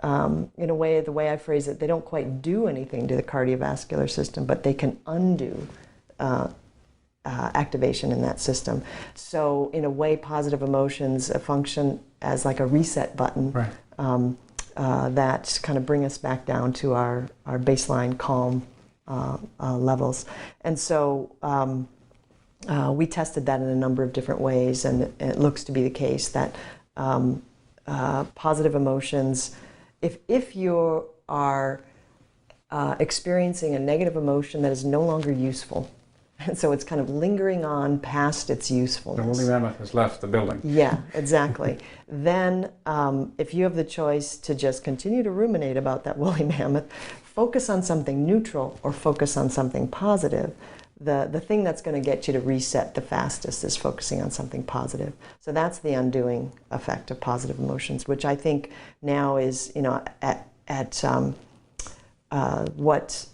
in a way, the way I phrase it, they don't quite do anything to the cardiovascular system, but they can undo activation in that system. So in a way, positive emotions function as like a reset button. Right. That kind of bring us back down to our baseline calm levels. And so we tested that in a number of different ways, and it looks to be the case that positive emotions, if you are experiencing a negative emotion that is no longer useful, and so it's kind of lingering on past its usefulness. The woolly mammoth has left the building. Yeah, exactly. Then if you have the choice to just continue to ruminate about that woolly mammoth, focus on something neutral or focus on something positive, the thing that's going to get you to reset the fastest is focusing on something positive. So that's the undoing effect of positive emotions, which I think now is, what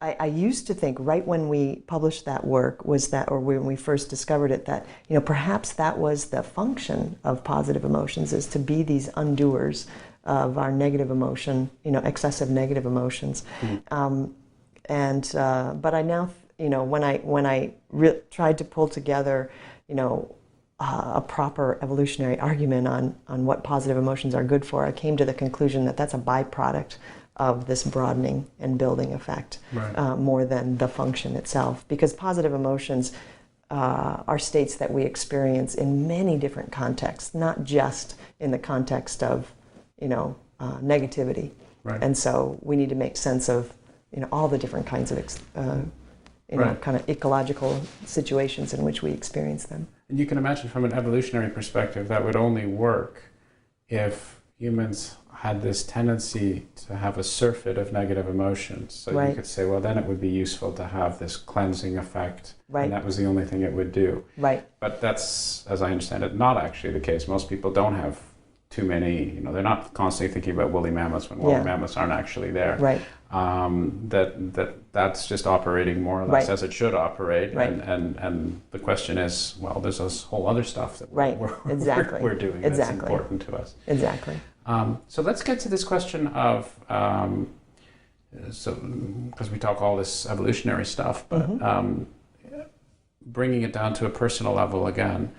I used to think right when we published that work was that, or when we first discovered it, that perhaps that was the function of positive emotions, is to be these undoers of our negative emotion, excessive negative emotions. But I now, when I tried to pull together, a proper evolutionary argument on what positive emotions are good for, I came to the conclusion that that's a byproduct of this broadening and building effect, right. More than the function itself. Because positive emotions are states that we experience in many different contexts, not just in the context of, negativity. Right. And so we need to make sense of, all the different kinds of, right. kind of ecological situations in which we experience them. And you can imagine from an evolutionary perspective that would only work if humans had this tendency to have a surfeit of negative emotions. So right. you could say, well, then it would be useful to have this cleansing effect, right. and that was the only thing it would do. Right. But that's, as I understand it, not actually the case. Most people don't have too many, they're not constantly thinking about woolly mammoths when woolly mammoths aren't actually there. Right. That's just operating more or less right. as it should operate. Right. And the question is, well, there's this whole other stuff that right. we're doing exactly. that's important to us. Exactly. So let's get to this question of, because we talk all this evolutionary stuff, but bringing it down to a personal level again,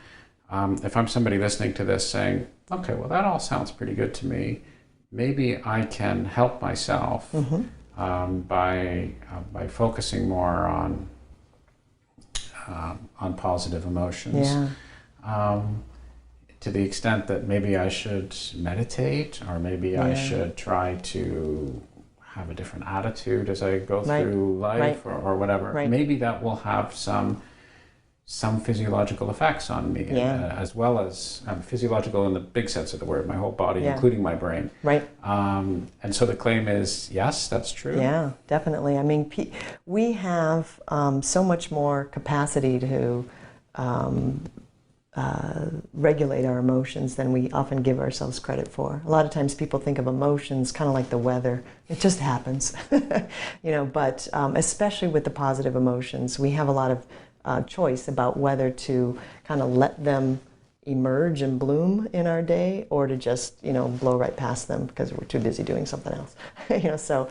if I'm somebody listening to this saying, okay, well, that all sounds pretty good to me, maybe I can help myself by focusing more on positive emotions. Yeah. To the extent that maybe I should meditate, or maybe I should try to have a different attitude as I go through life, or whatever. Right. Maybe that will have some some physiological effects on me, as well as physiological in the big sense of the word, my whole body, including my brain. Right. And so the claim is, yes, that's true. Yeah, definitely. I mean, we have so much more capacity to regulate our emotions than we often give ourselves credit for. A lot of times people think of emotions kind of like the weather. It just happens, but especially with the positive emotions, we have a lot of choice about whether to kind of let them emerge and bloom in our day, or to just blow right past them because we're too busy doing something else. So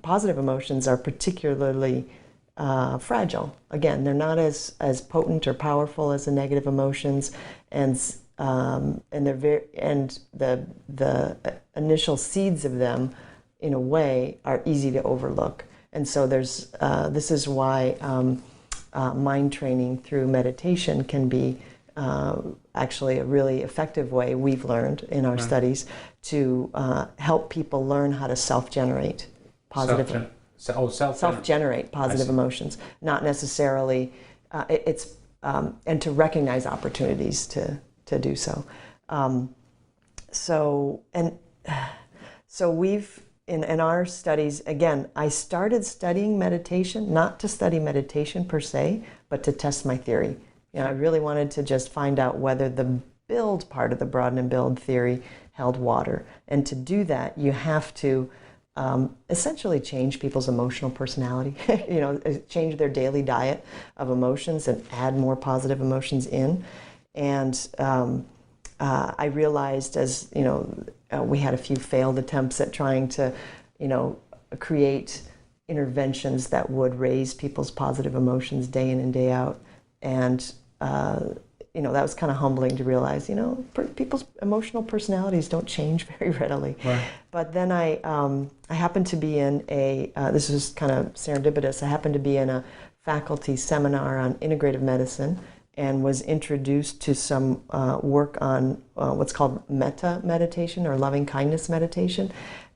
positive emotions are particularly fragile. Again, they're not as potent or powerful as the negative emotions, and they're the initial seeds of them, in a way, are easy to overlook. And so this is why mind training through meditation can be actually a really effective way, we've learned in our studies, to help people learn how to self-generate positive self-generate positive emotions. Not necessarily and to recognize opportunities to do so. So we've in our studies, again, I started studying meditation, not to study meditation per se, but to test my theory. I really wanted to just find out whether the build part of the broaden and build theory held water. And to do that, you have to essentially change people's emotional personality, change their daily diet of emotions and add more positive emotions in. And I realized, as we had a few failed attempts at trying to, create interventions that would raise people's positive emotions day in and day out. And, that was kind of humbling to realize, people's emotional personalities don't change very readily. Right. But then I happened to be in this was kind of serendipitous, I happened to be in a faculty seminar on integrative medicine, and was introduced to some work on what's called metta meditation, or loving kindness meditation.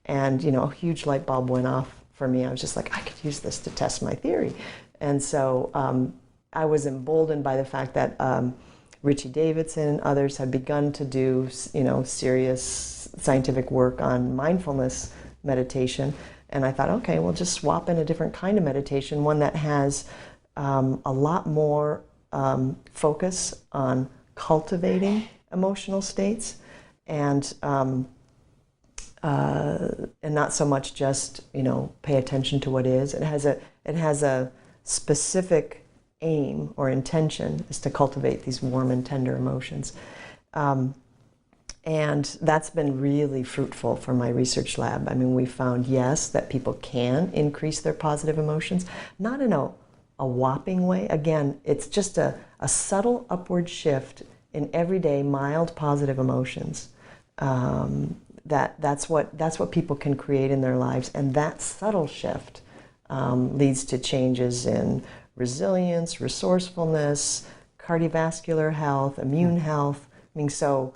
And, a huge light bulb went off for me. I was just like, I could use this to test my theory. And so I was emboldened by the fact that Richie Davidson and others had begun to do, serious scientific work on mindfulness meditation. And I thought, okay, we'll just swap in a different kind of meditation, one that has a lot more focus on cultivating emotional states, and not so much just pay attention to what is. It has a specific aim or intention, is to cultivate these warm and tender emotions, and that's been really fruitful for my research lab. I mean, we found, yes, that people can increase their positive emotions, not in a whopping way. Again, it's just a subtle upward shift in everyday mild positive emotions. That's what people can create in their lives, and that subtle shift leads to changes in resilience, resourcefulness, cardiovascular health, immune health. I mean, so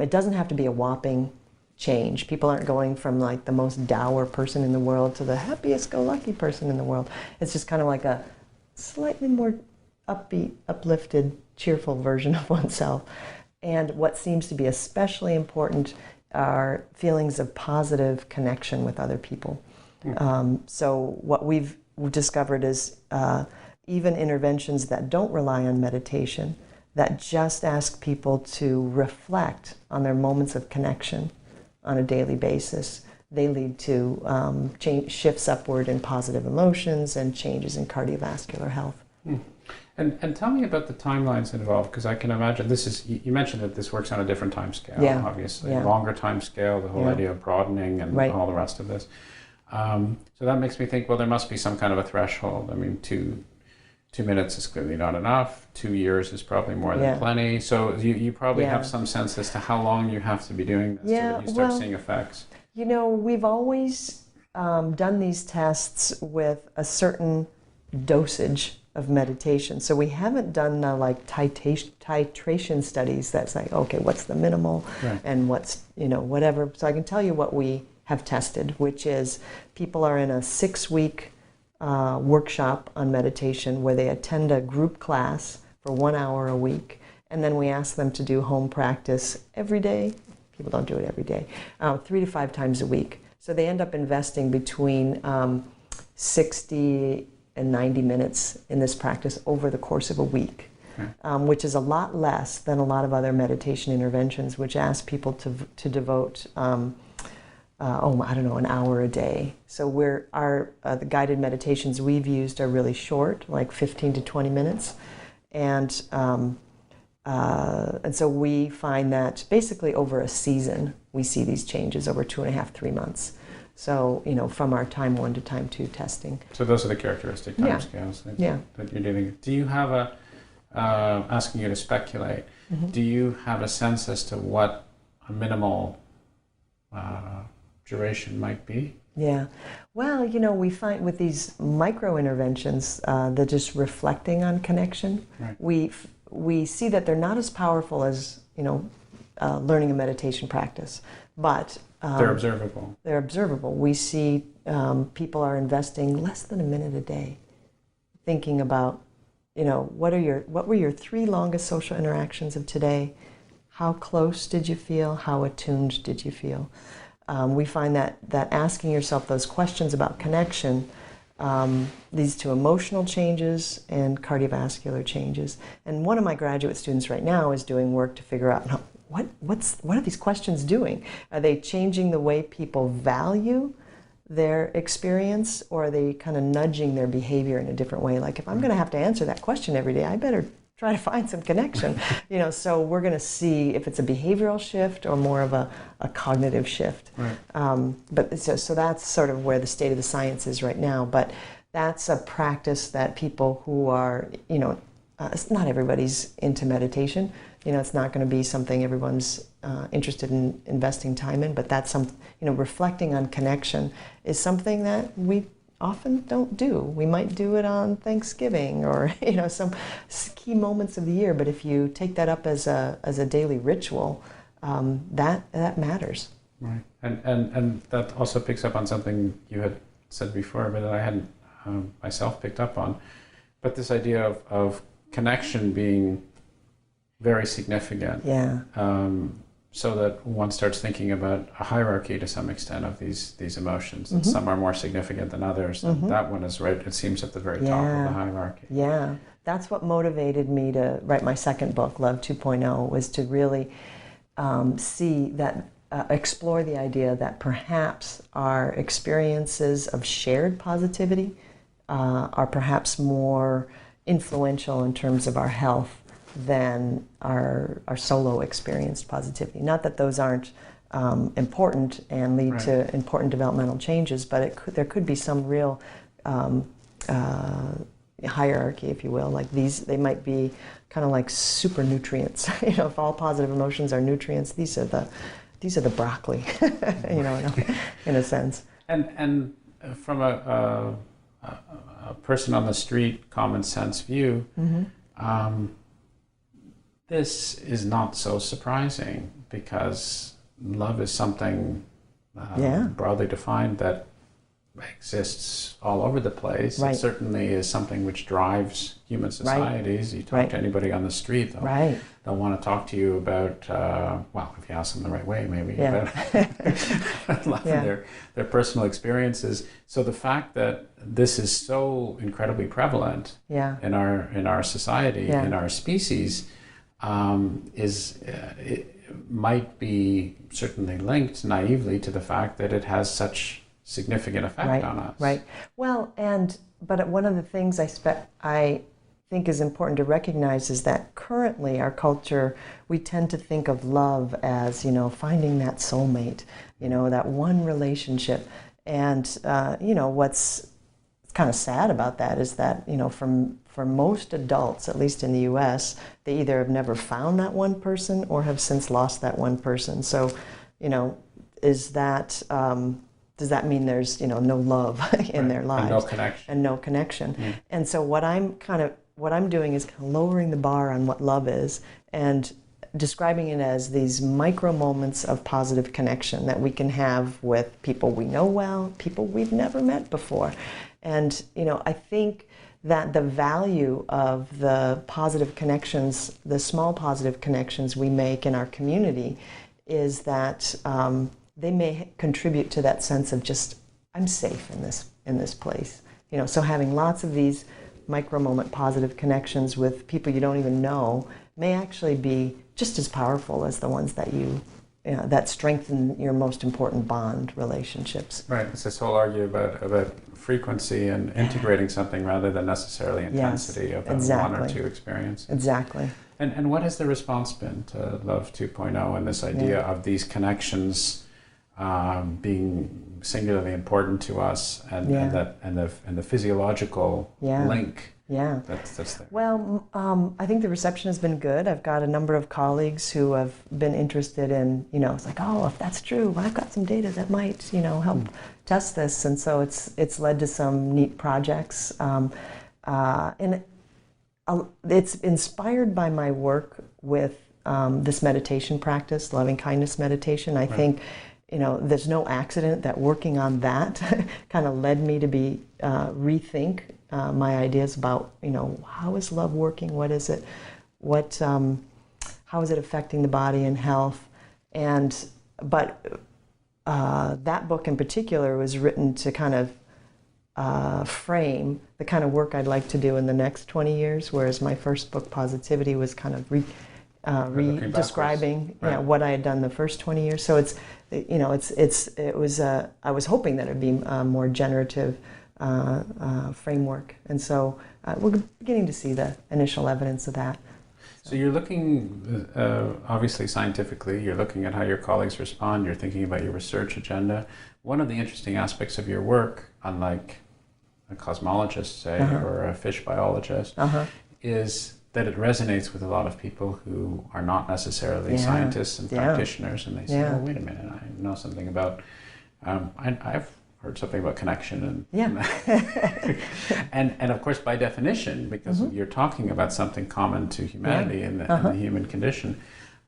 it doesn't have to be a whopping change. People aren't going from like the most dour person in the world to the happiest go lucky person in the world. It's just kind of like a slightly more upbeat, uplifted, cheerful version of oneself. And what seems to be especially important are feelings of positive connection with other people. So what we've discovered is even interventions that don't rely on meditation, that just ask people to reflect on their moments of connection on a daily basis, they lead to shifts upward in positive emotions and changes in cardiovascular health. And tell me about the timelines involved, because I can imagine you mentioned that this works on a different time scale, obviously. Longer time scale, the whole idea of broadening and all the rest of this. So that makes me think, well, there must be some kind of a threshold. I mean, 2 minutes is clearly not enough. 2 years is probably more than plenty. So you probably have some sense as to how long you have to be doing this so that you start seeing effects. We've always done these tests with a certain dosage of meditation. So we haven't done titration studies that's like, okay, what's the minimal and what's, whatever. So I can tell you what we have tested, which is people are in a 6-week workshop on meditation where they attend a group class for 1 hour a week. And then we ask them to do home practice every day. People don't do it every day, 3 to 5 times a week. So they end up investing between 60 and 90 minutes in this practice over the course of a week, which is a lot less than a lot of other meditation interventions, which ask people to devote, an hour a day. So the guided meditations we've used are really short, like 15 to 20 minutes. And so we find that basically over a season, we see these changes over 2.5, 3 months. So, from our time 1 to time 2 testing. So those are the characteristic timescales that you're dealing with. Do you have asking you to speculate, do you have a sense as to what a minimal duration might be? Yeah. Well, we find with these micro interventions, they're just reflecting on connection. Right. We see that they're not as powerful as, learning a meditation practice, but they're observable. They're observable. We see people are investing less than a minute a day, thinking about, what were your 3 longest social interactions of today? How close did you feel? How attuned did you feel? We find that asking yourself those questions about connection leads to emotional changes and cardiovascular changes. And one of my graduate students right now is doing work to figure out, what are these questions doing? Are they changing the way people value their experience, or are they kind of nudging their behavior in a different way? Like, if I'm going to have to answer that question every day, I better try to find some connection. So we're going to see if it's a behavioral shift or more of a cognitive shift. Right. But so that's sort of where the state of the science is right now. But that's a practice that people who are, not everybody's into meditation. It's not going to be something everyone's interested in investing time in, but that's reflecting on connection is something that we often don't do. We might do it on Thanksgiving or, some key moments of the year, but if you take that up as a daily ritual, that matters. Right. And that also picks up on something you had said before, but that I hadn't myself picked up on. But this idea of connection being very significant. Yeah. So that one starts thinking about a hierarchy to some extent of these emotions. And some are more significant than others. And that one is right, it seems, at the very top of the hierarchy. Yeah. That's what motivated me to write my second book, Love 2.0, was to really see that, explore the idea that perhaps our experiences of shared positivity are perhaps more influential in terms of our health than our solo experienced positivity. Not that those aren't important and lead to important developmental changes, but there could be some real hierarchy, if you will. Like they might be kind of like super nutrients. If all positive emotions are nutrients, these are the broccoli, in a sense. And from a person on the street, common sense view, this is not so surprising, because love is something broadly defined that exists all over the place. Right. It certainly is something which drives human societies. Right. You talk to anybody on the street, they'll want to talk to you about, if you ask them the right way, maybe, about their personal experiences. So the fact that this is so incredibly prevalent in our society, in our species, it might be certainly linked naively to the fact that it has such significant effect on us. Right. Well, but one of the things I think is important to recognize is that currently our culture, we tend to think of love as, finding that soulmate, that one relationship. And, what's kind of sad about that is that, for most adults, at least in the U.S., they either have never found that one person or have since lost that one person. So, does that mean there's, no love in their lives? And no connection. Mm. And so what I'm doing is kind of lowering the bar on what love is and describing it as these micro moments of positive connection that we can have with people we know well, people we've never met before. And, I think that the value of the positive connections, the small positive connections we make in our community, is that they may contribute to that sense of just, I'm safe in this place. So having lots of these micro-moment positive connections with people you don't even know may actually be just as powerful as the ones that that strengthen your most important bond relationships. Right. It's this whole argument about frequency and integrating something rather than necessarily intensity of one or two experience. Exactly. And what has the response been to Love 2.0 and this idea of these connections being singularly important to us, and the physiological link that's there? Well, I think the reception has been good. I've got a number of colleagues who have been interested in, it's like, oh, if that's true, well, I've got some data that might, help test this. And so it's led to some neat projects. And it's inspired by my work with this meditation practice, loving kindness meditation. I think, there's no accident that working on that kind of led me to rethink my ideas about, how is love working? What is it? How is it affecting the body and health? But that book in particular was written to kind of frame the kind of work I'd like to do in the next 20 years, whereas my first book, Positivity, was kind of describing what I had done the first 20 years. So I was hoping that it'd be a more generative framework, and so we're beginning to see the initial evidence of that. So you're looking, obviously scientifically, you're looking at how your colleagues respond, you're thinking about your research agenda. One of the interesting aspects of your work, unlike a cosmologist, say, or a fish biologist, is that it resonates with a lot of people who are not necessarily scientists and practitioners, and they say, oh, wait a minute, I know something about, I've heard something about connection, and of course by definition, because you're talking about something common to humanity and the human condition,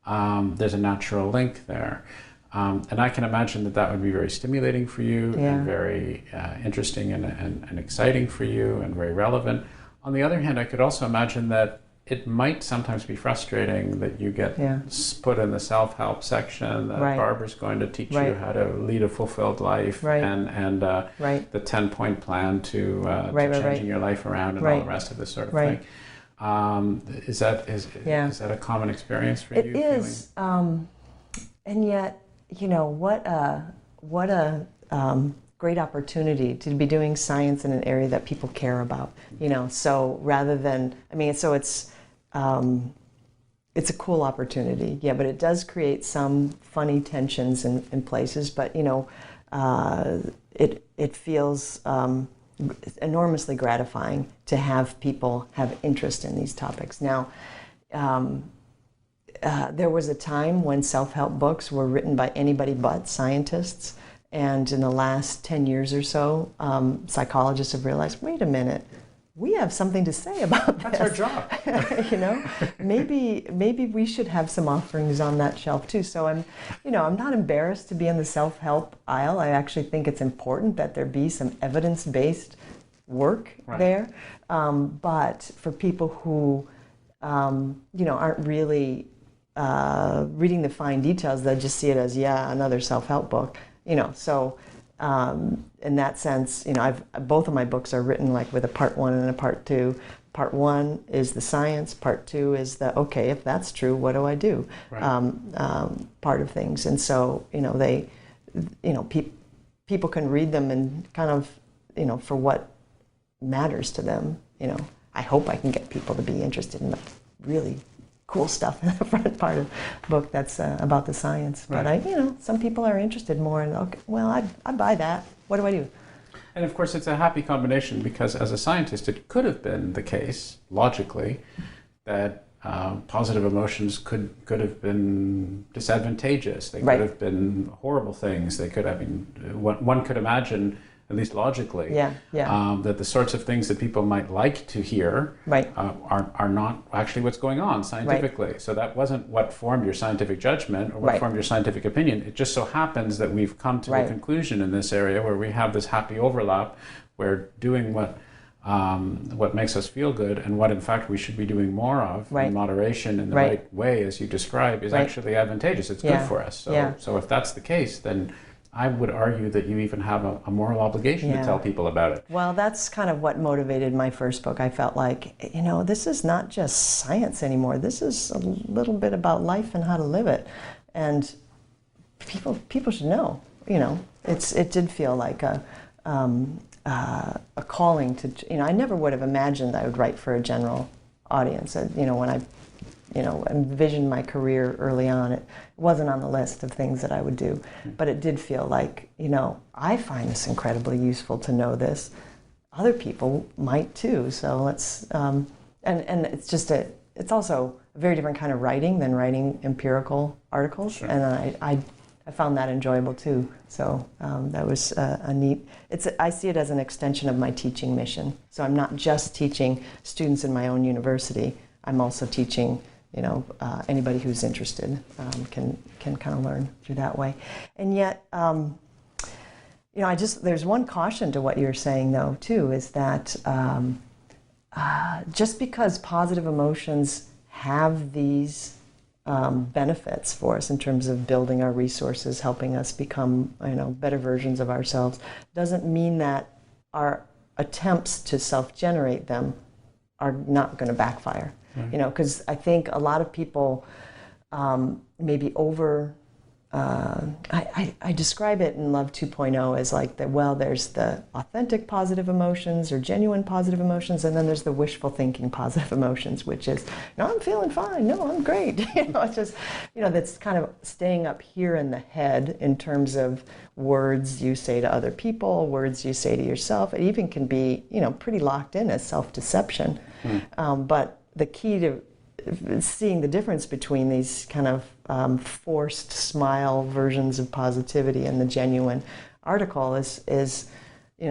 there's a natural link there. And I can imagine that would be very stimulating for you, and very interesting and exciting for you, and very relevant. On the other hand, I could also imagine that it might sometimes be frustrating that you get put in the self-help section, that Barbara's going to teach you how to lead a fulfilled life, and the 10-point plan to changing your life around, and all the rest of this sort of thing. Is that a common experience for you? It is, and yet, what a great opportunity to be doing science in an area that people care about. So rather than, it's a cool opportunity, but it does create some funny tensions in places. But it feels enormously gratifying to have people have interest in these topics. Now, there was a time when self-help books were written by anybody but scientists, and in the last 10 years or so, psychologists have realized, wait a minute, we have something to say about this. That's our job. Maybe we should have some offerings on that shelf too. So I'm not embarrassed to be in the self-help aisle. I actually think it's important that there be some evidence-based work there. But for people who, aren't really reading the fine details, they just see it as, another self-help book. So in that sense, both of my books are written like with a part 1 and a part 2. Part 1 is the science. Part 2 is the, okay, if that's true, what do I do? Part of things. And so, people can read them and kind of, for what matters to them. I hope I can get people to be interested in the really cool stuff in the front part of the book that's about the science. But some people are interested more in, okay, well, I buy that. What do I do? And of course, it's a happy combination, because as a scientist, it could have been the case, logically, that positive emotions could have been disadvantageous. They could have been horrible things. They could have been, one could imagine, at least logically, that the sorts of things that people might like to hear are not actually what's going on scientifically. So that wasn't what formed your scientific judgment or what formed your scientific opinion. It just so happens that we've come to a conclusion in this area where we have this happy overlap, where doing what what makes us feel good, and what in fact we should be doing more of in moderation in the right way, as you describe, is actually advantageous. It's good for us. So if that's the case, then I would argue that you even have a moral obligation to tell people about it. Well, that's kind of what motivated my first book. I felt like, this is not just science anymore. This is a little bit about life and how to live it. And people should know, it did feel like a calling to, I never would have imagined I would write for a general audience. When I envisioned my career early on, it wasn't on the list of things that I would do, but it did feel like, I find this incredibly useful to know this. Other people might too, so let's, and it's just it's also a very different kind of writing than writing empirical articles, and I found that enjoyable too. So that was a neat, I see it as an extension of my teaching mission. So I'm not just teaching students in my own university, I'm also teaching anybody who's interested can kind of learn through that way. And yet, there's one caution to what you're saying though too, is that just because positive emotions have these benefits for us in terms of building our resources, helping us become better versions of ourselves, doesn't mean that our attempts to self-generate them are not going to backfire. Because I think a lot of people maybe I describe it in Love 2.0 as like there's the authentic positive emotions or genuine positive emotions, and then there's the wishful thinking positive emotions, which is, no, I'm feeling fine, no, I'm great. It's just, that's kind of staying up here in the head in terms of words you say to other people, words you say to yourself. It even can be, pretty locked in as self-deception. But the key to seeing the difference between these kind of forced smile versions of positivity and the genuine article is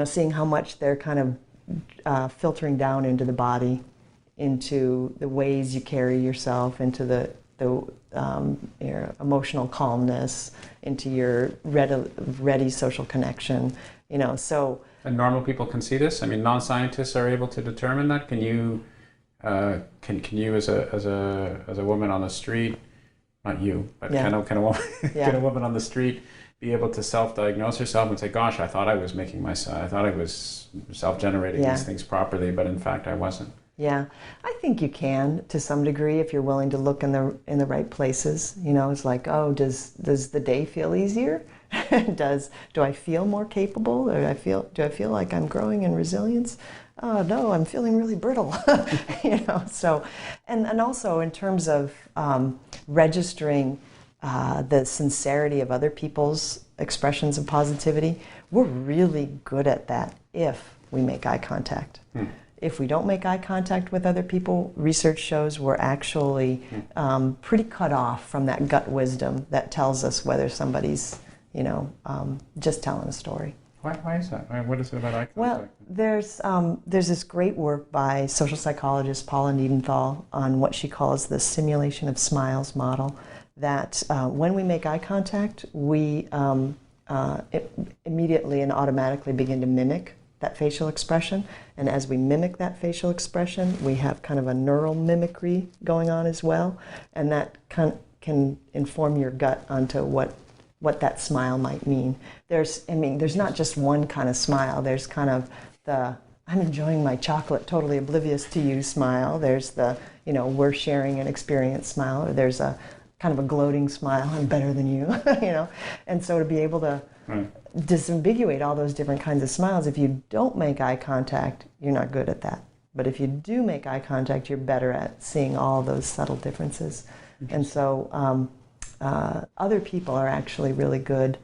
seeing how much they're kind of filtering down into the body, into the ways you carry yourself, into your emotional calmness, into your ready social connection. So. And normal people can see this. I mean, non-scientists are able to determine that. Can you? Can you as a woman on the street, not you, but can a woman on the street be able to self-diagnose herself and say, gosh, I thought I was self-generating these things properly, but in fact I wasn't? Yeah, I think you can to some degree if you're willing to look in the right places. It's like, oh, does the day feel easier? Do I feel more capable? Or do I feel like I'm growing in resilience? Oh no, I'm feeling really brittle. So, and also in terms of registering the sincerity of other people's expressions of positivity, we're really good at that if we make eye contact. If we don't make eye contact with other people, research shows we're actually pretty cut off from that gut wisdom that tells us whether somebody's just telling a story. Why is that? What is it about eye contact? Well, there's this great work by social psychologist Paula Niedenthal on what she calls the simulation of smiles model, that when we make eye contact, we immediately and automatically begin to mimic that facial expression. And as we mimic that facial expression, we have kind of a neural mimicry going on as well. And that can inform your gut onto what that smile might mean. There's not just one kind of smile. There's kind of the, I'm enjoying my chocolate, totally oblivious to you smile. There's the, we're sharing an experience smile. Or there's a kind of a gloating smile, I'm better than you, And so to be able to disambiguate all those different kinds of smiles, if you don't make eye contact, you're not good at that. But if you do make eye contact, you're better at seeing all those subtle differences. And so other people are actually really good